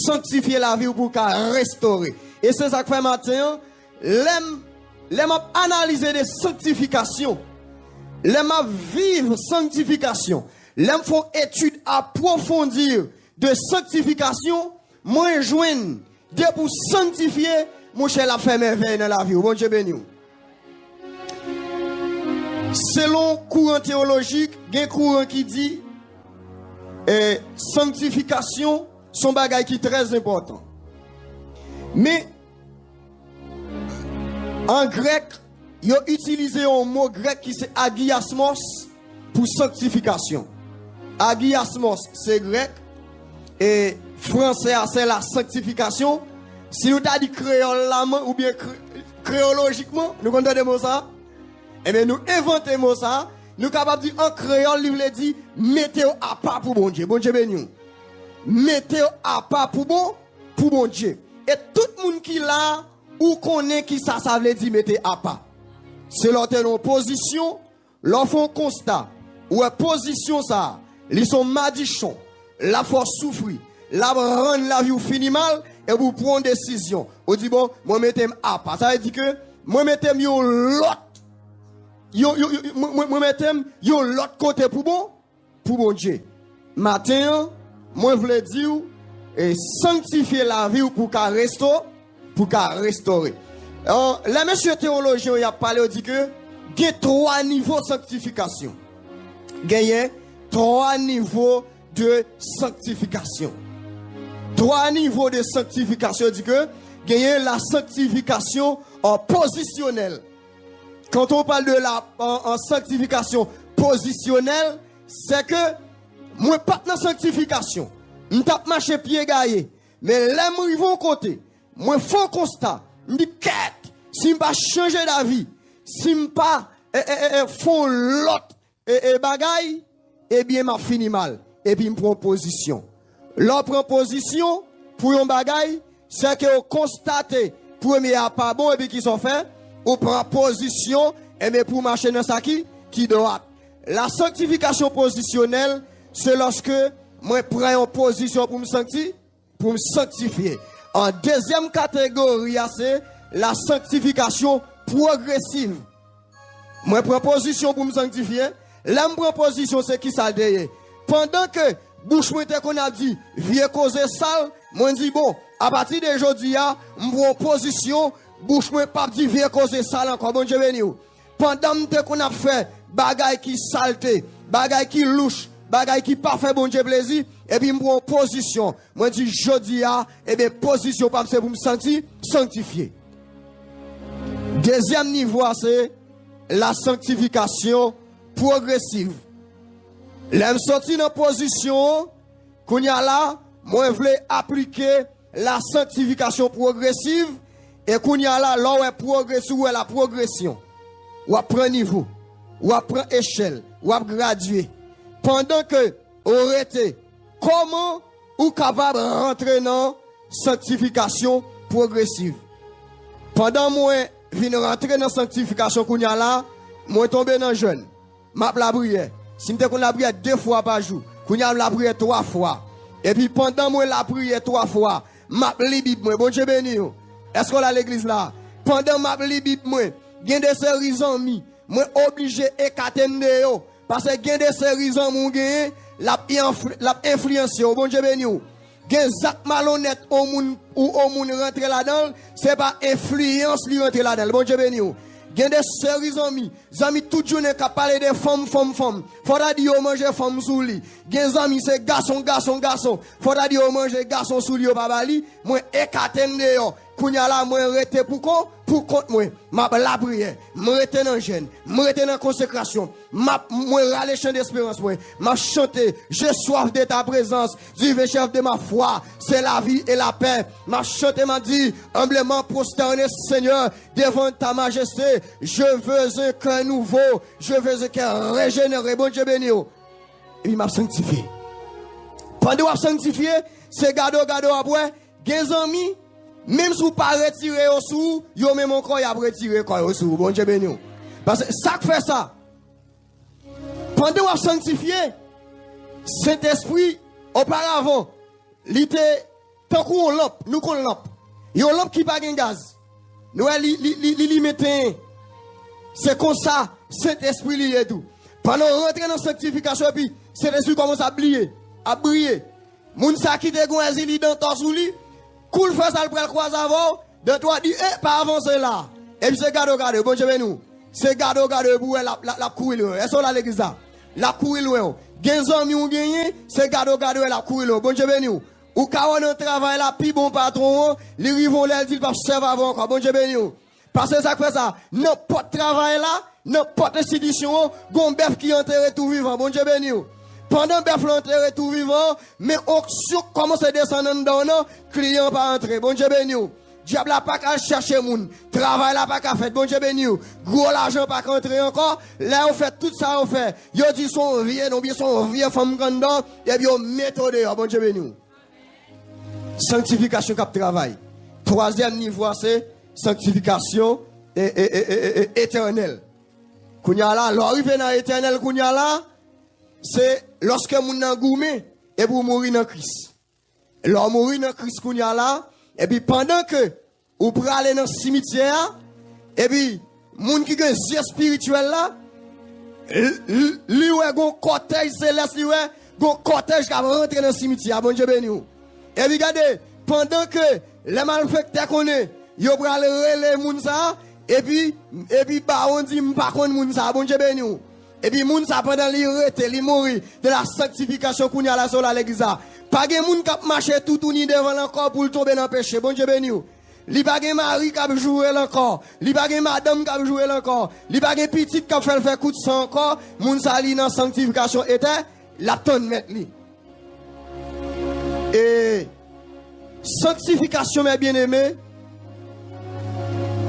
Sanctifier la vie pour qu'à restaurer. Et c'est ça que fait matin, l'aime analyser des sanctifications. L'aime vivre sanctification. L'aime font étude approfondir de sanctification. Moi, joindre de pour sanctifier, mon cher la fait merveille dans la vie. Bon Dieu béni. Selon courant théologique, il y a un courant qui dit sanctification, son bagage qui est très important. Mais en grec, il a utilisé un mot grec qui c'est agiasmos pour sanctification. Agiasmos, c'est grec. Et français, c'est la sanctification. Si nous avons dit créole ou bien créologiquement, nous comprenons ça. Eh bien, nous inventons ça. Nous sommes capables de dire en créole, il veut dire mettez à part pour bon Dieu. Bon Dieu béni. Mettez à part pour bon Dieu. Et tout le monde qui là, ou connaît qui ça veut dire mettez à part. C'est leur position, leur font constat. Ou position ça, ils sont madichons, la force souffrir, la rendre la vie ou finit mal, et vous prenez une décision. Vous dites bon, moi mettez à part. Ça veut dire que moi mettez l'autre. Moi mettez l'autre côté pour bon Dieu. Matin, moi je voulais dire et sanctifier la vie pour qu'à restaurer. Les messieurs théologiens il a parlé, dit que il y a 3 niveaux de sanctification. Il y a 3 niveaux de sanctification. 3 niveaux de sanctification, dit que il y a la sanctification positionnelle. Quand on parle de la en sanctification positionnelle, c'est que moi pas dans sanctification. Je tape marcher pied gaillé, mais là moi vont côté. Moi font constat, me dit quête, si me pas changer d'avis, si me pas font l'autre bagaille, eh bien m'a fini mal et puis me prend position. L'autre prend position pour un bagaille, c'est que on constate premier à pas bon et puis qui sont fait, on prend position et mais pour marcher dans ça qui droite. La sanctification positionnelle, c'est lorsque moi prends en position pour me sanctifier. En deuxième catégorie, c'est la sanctification progressive. Moi prends position pour me sanctifier. Là, je prends position, c'est qui ça derrière. Pendant que bouche moi qu'on a dit vieux causer sale, moi dis bon, à partir d'aujourd'hui, je prends position, bouche moi pas dit vieux causer sale encore. Bon Dieu béni. Pendant qu'on a fait bagaille qui saleté, bagaille qui louche, bagaille qui pas fait bon Dieu plaisir, et puis je prends position. Moi dis jodi et bien position pas c'est pour me sentir sanctifié. Deuxième niveau c'est la sanctification progressive. Là me sorti dans position qu'on y a là, moi je voulais appliquer la sanctification progressive et qu'on y a là là progression ou la progression. Ou apprend niveau, ou apprend échelle, ou à graduer. Pendant que on était comment ou capable de rentrer dans sanctification progressive. Pendant moi venir rentrer dans sanctification qu'on y a là, moi tombé dans jeûne. M'a la prière. Si m'te qu'on la prière 2 fois par jour, qu'on y a la prière 3 fois. Et puis pendant moi la prière 3 fois, m'a li Bible moi. Bon Dieu béni. Est-ce qu'on a l'église là? Pendant m'a li Bible moi, gen de séries amis, moi obligé écarter yo parce que gen de séries amis gen la influencer. Bon Dieu béni. Gen zak malhonnête au moun ou au moun rentrer là-dedans, c'est pas influence li rentrer là-dedans. Bon Dieu béni. Gen des séries amis toute journée qui parler de femmes. Faudra dire au manger femme sous lit. Gen amis c'est garçon. Faudra dire au manger garçon sous lit au babali. Moi écarter yo. Kounya la moi rete pour compte moi. M'a la prière, me rete dans jeûne, me rete dans consécration. Moi râler chant d'espérance moi. M'a chanter, j'ai soif de ta présence. Dieu chef de ma foi, c'est la vie et la paix. M'a chanter m'a dit humblement prosterné Seigneur devant ta majesté. Je veux un cœur nouveau, je veux un cœur régénéré. Bon Dieu béni. Et il m'a sanctifié. Pendant qu'il m'a sanctifié, c'est gado après. Gen amis, même si vous pas retirer au sous, yo même encore y a retiré quoi au sous. Bon Dieu béni. Parce que ça fait ça. Pendant qu'on sanctifié, Saint-Esprit auparavant, il était tant qu'on lampe, nous qu'on lampe. Il y a une lampe qui pas de gaz. Nous li mettait. C'est comme ça, Saint-Esprit li et tout. Pendant qu'on rentre dans la sanctification, puis Saint-Esprit commence à briller, à briller. Moun sa qui te gon azili dans torsou li, cool fait ça le pral croise avant, de toi dit pas avancer là. Et puis c'est gado, bon Dieu nous. C'est gado pour la courir. Est-ce que la l'église là? La courir loin. Gen zami ou gagné, c'est gado la courir loin. Bon Dieu nous. Ou ka on travail là, pi bon patron, les rivons là dit pas serve avant encore. Bon Dieu nous. Parce que ça fait ça, n'importe travail là, n'importe institution, gon bœuf qui enterre tout vivant. Bon Dieu nous. Pendant bœuf l'enterre tout vivant, mais auction commence à descendre dans non, client pas entrer. Bon Dieu nous. Diable n'a pas qu'à chercher moun, travail n'a pas qu'à faire. Bon Dieu béni. Gros l'argent pas qu'à entrer encore. Là on fait tout ça on fait. Yo dit son vieux, non bien son vieux femme grande et puis on méthode. Bon Dieu béni. Sanctification cap travail. Troisième niveau c'est sanctification éternelle. Kounya là, l'arrivée dans éternel kounya là, c'est lorsque moun nan goumé et pour mourir dans Christ. L'homme mourir dans Christ kounya là. Et puis pendant que vous prenez aller dans le cimetière, et puis moun qui gen yeux spirituel là, lui ouais gon cortège céleste, lui ouais gon cortège qui va rentrer dans le cimetière. Bon Dieu béni. Et puis regardez, pendant que les malfaiteurs connaissent, yo pral relé moun ça, et puis bah on dit m'pa konn moun ça. Bon Dieu béni. Et puis moun ça pendant li rete, li mourir de la sanctification qu'on y a là sur l'église. Pas de moun qui marche tout ni devant l'encore pour tomber dans le péché. Bon Dieu béni. Li pas de mari qui a joué l'encore. Li pas de madame qui a joué l'encore. Li pas de petite qui a fait coup de sang encore. Moun sa li dans sanctification était la tonne mettre li. Et sanctification mes bien-aimés,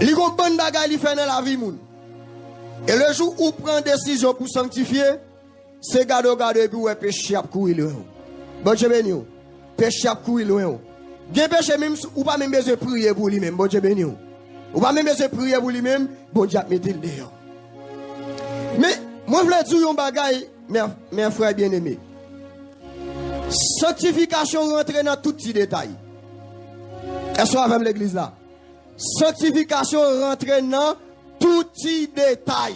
li gon bonne bagaille li fait dans la vie moun. Et le jour où prend décision pour sanctifier, c'est gado et puis ouais péché a courir le. Bon Dieu béni. Péché a courir loin. Gen péché même ou pas même besoin prier pour lui même. Bon Dieu béni. Ou pas même besoin prier pour lui même. Bon Dieu mette le dehors. Mais moi je veux dire un bagay mes frères bien-aimés. Sanctification rentre dans tout petit détail. Est-ce que avec l'église là? Sanctification rentre dans tout petit détail.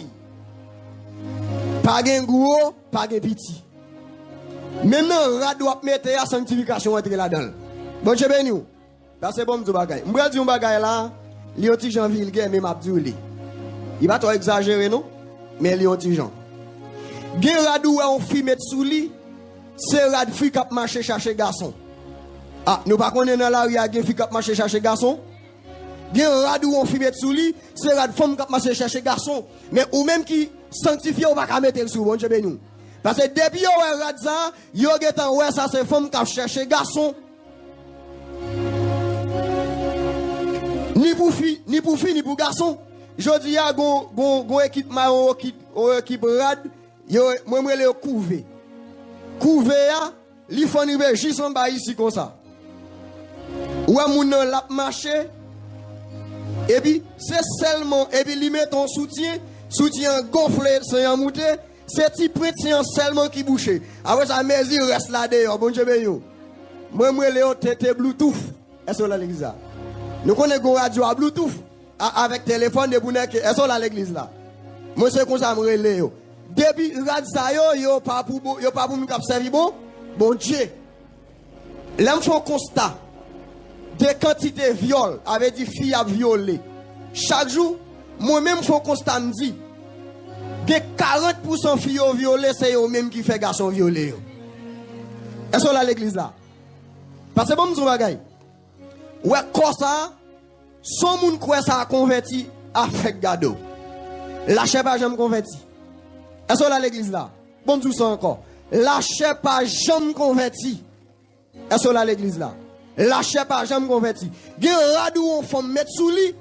Pas gen gros, pas gen petit. Maintenant, rad doit mettre la sanctification entre là-dedans. Bon Dieu béni. Ça c'est bon, bagay. M'bral di un bagay là, li yon ti Jean Vilguer même abdou li. Il va trop exagérer non, mais li yon ti Jean. Gen rad ou on fi mettre sous li, c'est rad fi k'ap marcher chercher garçon. Ah, nous pas connait dans la rue gen fi k'ap marcher chercher garçon. Gen rad ou on fi mettre sous li, c'est rad femme k'ap marcher chercher garçon. Mais ou même qui sanctifié ou pas ka mettre sous. Bon Dieu béni. Parce que depuis yo wè radza, yo getan wè ça c'est femme qui chercher garçon. Ni pour fille, ni pour garçon. Jodi ya gon équipement équipe rad, yo moi le couver. Couver ya, li fon rive jison ba ici comme ça. Ou moun nan l'a marché. Et puis c'est seulement et puis li met ton soutien gonflé, c'est en monté. C'est petit chrétien seulement qui bouche. Après ça, mes yeux restent là dehors. Bon Dieu béni. Moi, Léo, t'es Bluetooth. Est-ce que là l'église là? Nous connaissons radio à Bluetooth. Avec téléphone de Bouneke. Est-ce que là l'église là? Moi, c'est comme ça, je me relève. Depuis radio, yo pas pour nous servir bon. Bon Dieu. Là, je fais un constat. Des quantités de viol, avec des filles à violer. Chaque jour, moi-même, je fais un constat, me dit. Que 40% filles violées, c'est eux-mêmes qui fait garçon violé. Est-ce que là l'église là? Parce que bon, nous bagay. Ouais, comme ça, son moun quoi ça a converti avec gado. Lâchez pas jamais converti. Est-ce que là l'église là? Bon, nous ça encore. Lâchez pas jamais converti. Est-ce que là l'église là? Lâchez pas jamais converti. Gen radou on femme mettre sous li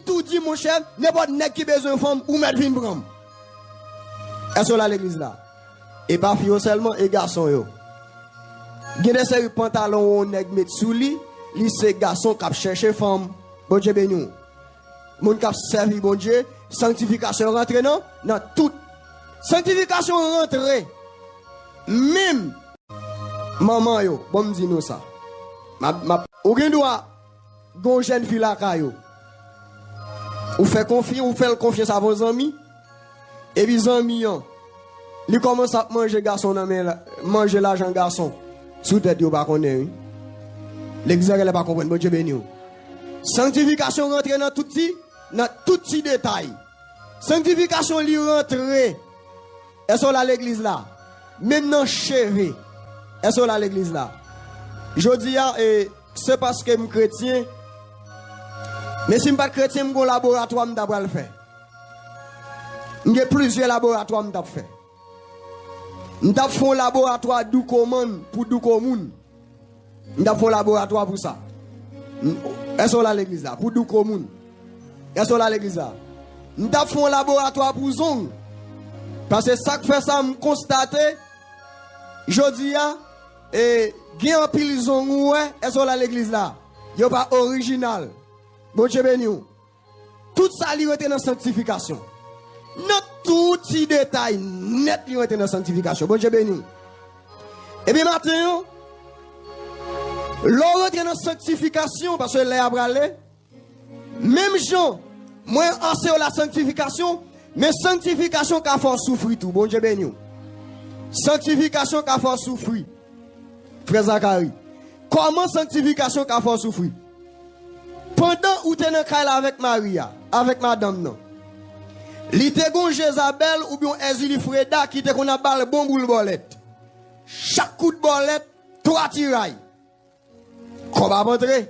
tout dit mon chef, n'importe nèg qui besoin femme ou mettre vin bram. Est-ce que là l'église là? Et pas fille seulement et garçon yo. Gen des série pantalon on nèg met sous li, li c'est garçon qui chercher femme. Bon Dieu béni. Moun qui servi bon Dieu, sanctification rentre non dans tout. Sanctification rentre. Même maman yo, bon me dit nous ça. Ou gen doit gon jeune fille la kayo. Ou fait confiance à vos amis. Et puis amis yo, li commence à manger garçon dans manger l'argent garçon. Sous tête yo pas connaît. L'exemple n'est pas comprendre. Bon Dieu béni. Sanctification rentre dans tout petit détail. Sanctification li rentre. Est-ce là l'église là? Même dans cheveux. Est-ce là l'église là? Je dis c'est parce que je suis chrétien. Mais si je ne suis pas chrétien, je suis un laboratoire qui le faire. Il y a plusieurs laboratoires qui fait. Je fais un laboratoire d'où commande pour d'où commune. Je fais un laboratoire pour ça. Est-ce là l'église là? Pour d'où commune. Est-ce là l'église là? Je fais un laboratoire pour zone. Parce que ça fait ça, je constate. Je dis, et il y a un pile zone ouais, est-ce là l'église là? Il n'y a pas original. Bon Dieu béni. Tout ça li était dans sanctification. Not tout petit détail net li était dans sanctification. Bon Dieu béni. Et bien maintenant, l'on rentre dans sanctification parce que l'air a bralé. Même gens, moi enseigne la sanctification, mais sanctification qu'a fait souffrir tout. Bon Dieu béni. Sanctification qu'a fait souffrir. Frère Zacharie. Comment sanctification qu'a fait souffrir? Pendant où tu es dans avec Maria, avec madame non. Li te gon Jézabel ou bien Ezili Freda qui te qu'on a balle bon boule bolette. Chaque coup de bolette, 3 tirailles. Comment rentrer?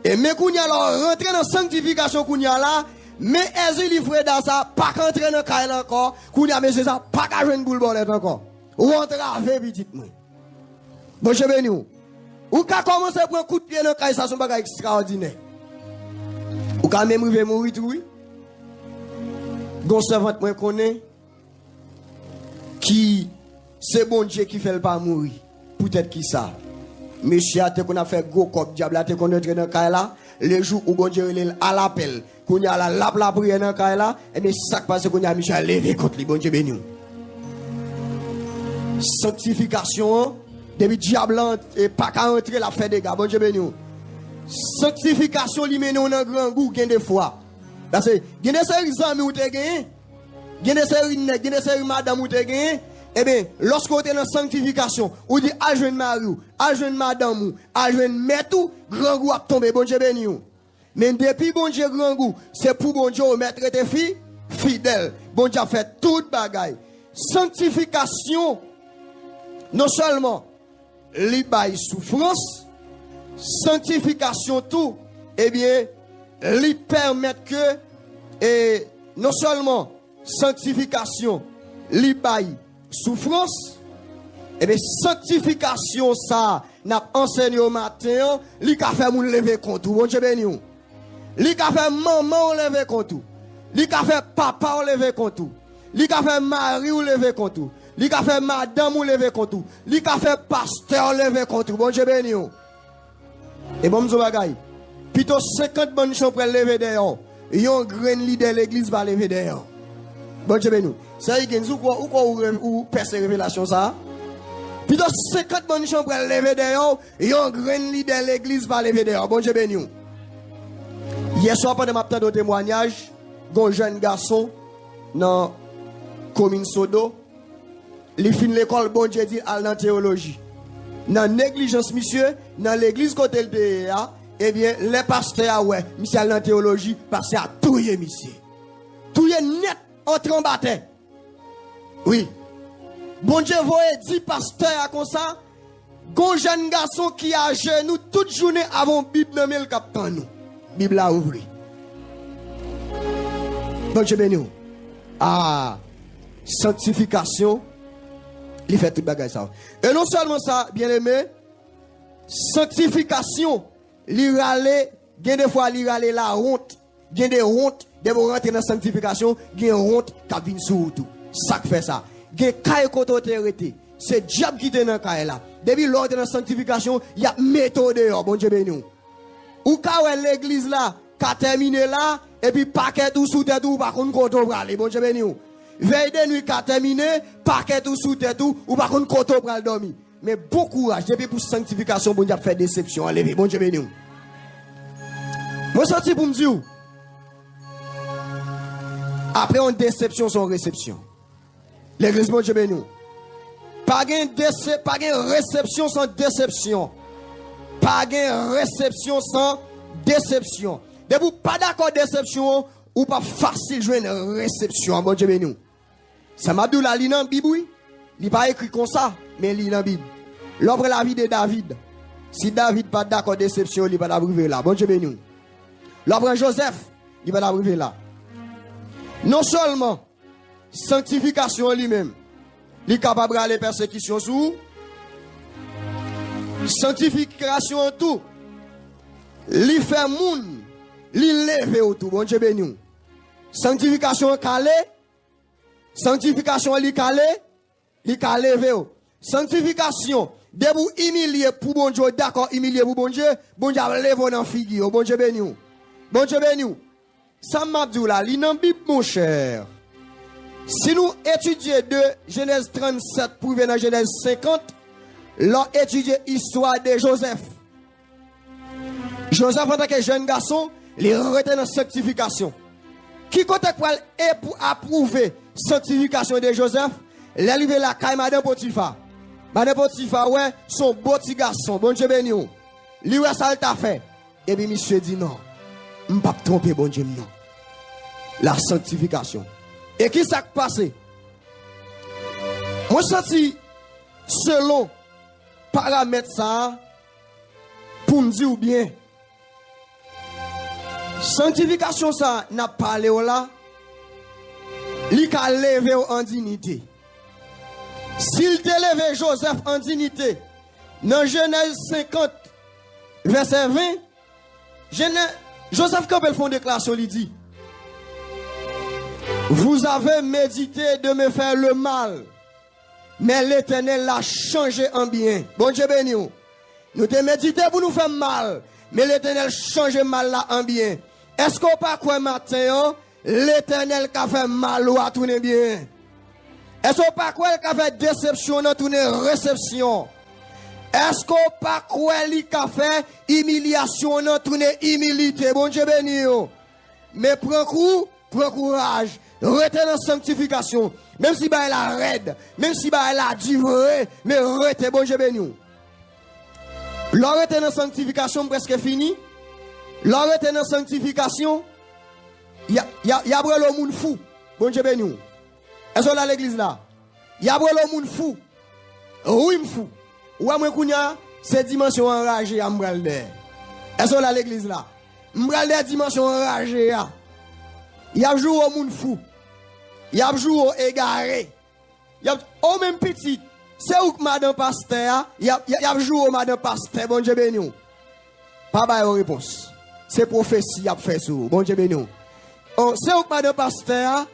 Et mais qu'on y a alors rentrer dans sanctification qu'on y a là, mais Ezili Freda ça pas rentrer dans Kaila encore, qu'on y a monsieur ça pas ka joindre boule bolette encore. Ou entraver petite moi. Bon je béni ou. Ou ka commencer prendre coup de pied dans Kaila ça son bagage extraordinaire. Ou ka même rive mourir tout oui. Gon servante moi connaît qui c'est bon Dieu qui fait le pas mourir. Peut-être qui ça. Monsieur a te qu'on a fait gros cop diable a te qu'on entre dans Kaila le jour où bon Dieu à l'appel qu'on y a la prière dans Kaila et mais ça passe qu'on y a monsieur levé contre lui bon Dieu béni. Sanctification depuis diable et pas qu'à entrer la fait des gars bon Dieu béni. Sanctification li mène dans grand goût gain des fois. Parce que gain des séries amis ou te gagné, gain des séries nèg, gain des séries madame ou te gagné. Eh bien, lorsqu'on est dans la sanctification, on dit à jeune mari, à jeune madame, à jeune mère tout, grand goût a tombé, bon Dieu béni. Mais depuis bon Dieu grand goût, c'est pour bon Dieu mettre tes filles fidèles. Bon Dieu a fait toute bagaille. Sanctification, non seulement li bay souffrance, sanctification tout, eh bien, lui permettre que, et non seulement sanctification, lui baille souffrance, et bien sanctification ça, n'a enseigné au matin, lui qu'a fait moun lever compte, bon Dieu béni. Lui qu'a fait maman lever compte, lui qu'a fait papa lever compte, lui qu'a fait mari ou lever compte, lui qu'a fait madame ou lever compte, lui qu'a fait pasteur lever compte, bon Dieu béni. Et bon m'zo bagay. Plutôt 50 bonnes choses pour lever dehors. Yon grand leader l'église va lever dehors. Bon Dieu béni. Ça y est, ou perce révélation ça. Plutôt 50 bonnes choses pour lever dehors. Yon grand leader l'église va lever dehors. Bon Dieu béni. Hier soir pendant ma petite témoignage, un jeune garçon dans commune Sodo, il finit l'école bon Dieu dit à la théologie. Dans négligence monsieur, dans l'église côté le eh bien, les pasteurs, ouais, monsieur en théologie, parce à touiller, monsieur. Touiller net, entre en bataille. Oui. Bon Dieu, voyez 10 pasteurs comme ça. Gon jeune garçon qui a genoux toute journée avant Bible dans le capitaine nous. Bible a ouvert. Bon Dieu béni. Ah, sanctification, il fait toute bagaille ça. Et non seulement ça, bien aimé, sanctification, l'irale, gen des fois l'irale la honte, gen des honte, de vous rentrer dans la sanctification, gen honte qui vient sur tout. Ça fait ça. Gen kay kote autorité, c'est diable qui te dans kay là. depuis l'ordre de la sanctification, il y a méthode dehors, bon Dieu béni. Ou quand l'église là, qu'a terminé là, et puis paquet ou sous tête ou par contre koto pral, bon Dieu béni. Veille de nuit qu'a terminé, paquet ou sous tête ou par contre koto pral dormi. Mais bon courage, depuis pour sanctification, bon Dieu fait déception, enlevé, bon Dieu béni. Moi sorti pour me dire, après une déception sans réception. L'église, bon Dieu béni. Pas de réception sans déception. Pas de réception sans déception. De vous pas d'accord déception ou pas facile jouer une réception. Bon Dieu béni. Ça m'a dit la ligne en Bible, oui. Il n'est pas écrit comme ça, mais il est dans la Bible. L'œuvre la vie de David. Si David pas d'accord déception, il va pas arriver là. Bon Dieu béni. L'œuvre Joseph, il va arriver là. Non seulement sanctification lui-même, il est capable d'aller persécution sous sanctification tout, il fait moun, il lève autour, bon Dieu béni. Sanctification calé, sanctification li calé, il calé levé. Sanctification, de vous humilier pour bon Dieu, d'accord, humilier pour bon Dieu lève dans figure, bon Dieu béni. Bon Dieu béni. Ça m'a dit là, li nan Bible mon cher. Si nous étudions de Genèse 37 pour venir dans Genèse 50, l'on étudie l'histoire de Joseph. Joseph en tant que jeune garçon, il retient dans la sanctification. Qui compte pour approuver la sanctification de Joseph? Il est arrivé là, quand Madame Potiphar. Madame Potiphar, ouais, son beau petit garçon, bon Dieu béni. Lui, ouais, ça t'a fait. Et puis, monsieur dit non. Je ne vais pas tromper, bon Dieu, non. La sanctification. Et qui s'est passé? Moi, senti, selon paramètres ça, pour me dire bien, sanctification ça, n'a pas parlé là, il a levé en dignité. S'il te levé Joseph en dignité, dans Genèse 50, verset 20, Joseph Campbell font déclaration, il dit, vous avez médité de me faire le mal, mais l'Éternel l'a changé en bien. Bon Dieu béni. Nous te médité pour nous faire mal, mais l'Éternel change mal là en bien. Est-ce qu'on pas quoi matin, l'Éternel qui a fait mal ou a tourné bien? Est-ce qu'on pas quoi qui a fait déception dans tourné réception? Est-ce qu'on pas quoi qui a fait humiliation dans tourné humilité? Bon Dieu béni. Mais prends courage. Rete dans sanctification. Même si elle a raide, même si elle a divoré, mais rete bon Dieu béni. L'orete dans sanctification presque fini. L'orete dans sanctification, y a le monde fou. Bon Dieu béni. Est-ce que là l'église là? Y a le monde fou. Oui fou. Ou à moi kounya, c'est dimension enragée à m'bralde. Est-ce que là l'église là? M'bralde dimension enragée. Y a joué au monde fou. Y a joué au égaré. Y a au même petit. C'est où que madame pasteur, y a joué au madame pasteur, bon Dieu béni. Pas de réponse. C'est prophétie y a fait sur, bon Dieu béni. Oh, c'est où que madame pasteur,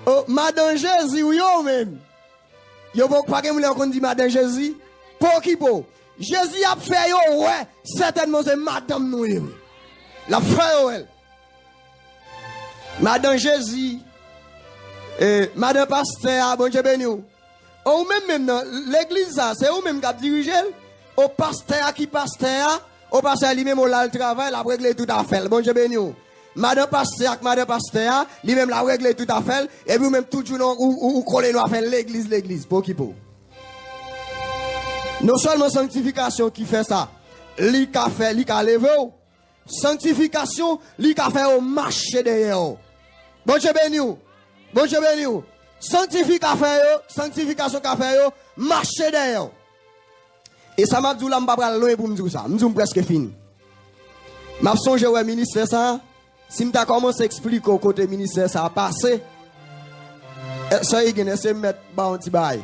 oh, madame Jésus yo même. Yo pas que m'le qu'on dit madame Jésus. Pour qui pour? Jésus a fait yo ouais, certainement c'est madame nous. La frère elle. Madame Jésus, Madame Pasteur, bon Dieu béni. Ou même dans l'église, c'est ou même qui dirige, au pasteur qui pasteur, au pasteur lui-même au le travail, la règle tout à fait, bon Dieu béni. Madame Pasteur, lui-même la règle tout à fait, et vous même tout jour ou coller nous à faire l'église, pour qui pour. Non seulement sanctification qui fait ça, li ka fait, li ka levé. Sanctification, li ka fait au marché derrière. Bon Dieu béni. Bon Dieu béni. Sanctification ka fait yo, marché derrière. Et ça m'a dit là m'pa loin pour me dire ça. M'dou presque fini. M'a songe ouais ministère ça. Si m'ta commencé à expliquer au côté ministère ça a passé. Ça y est, c'est mettre ba un petit bail.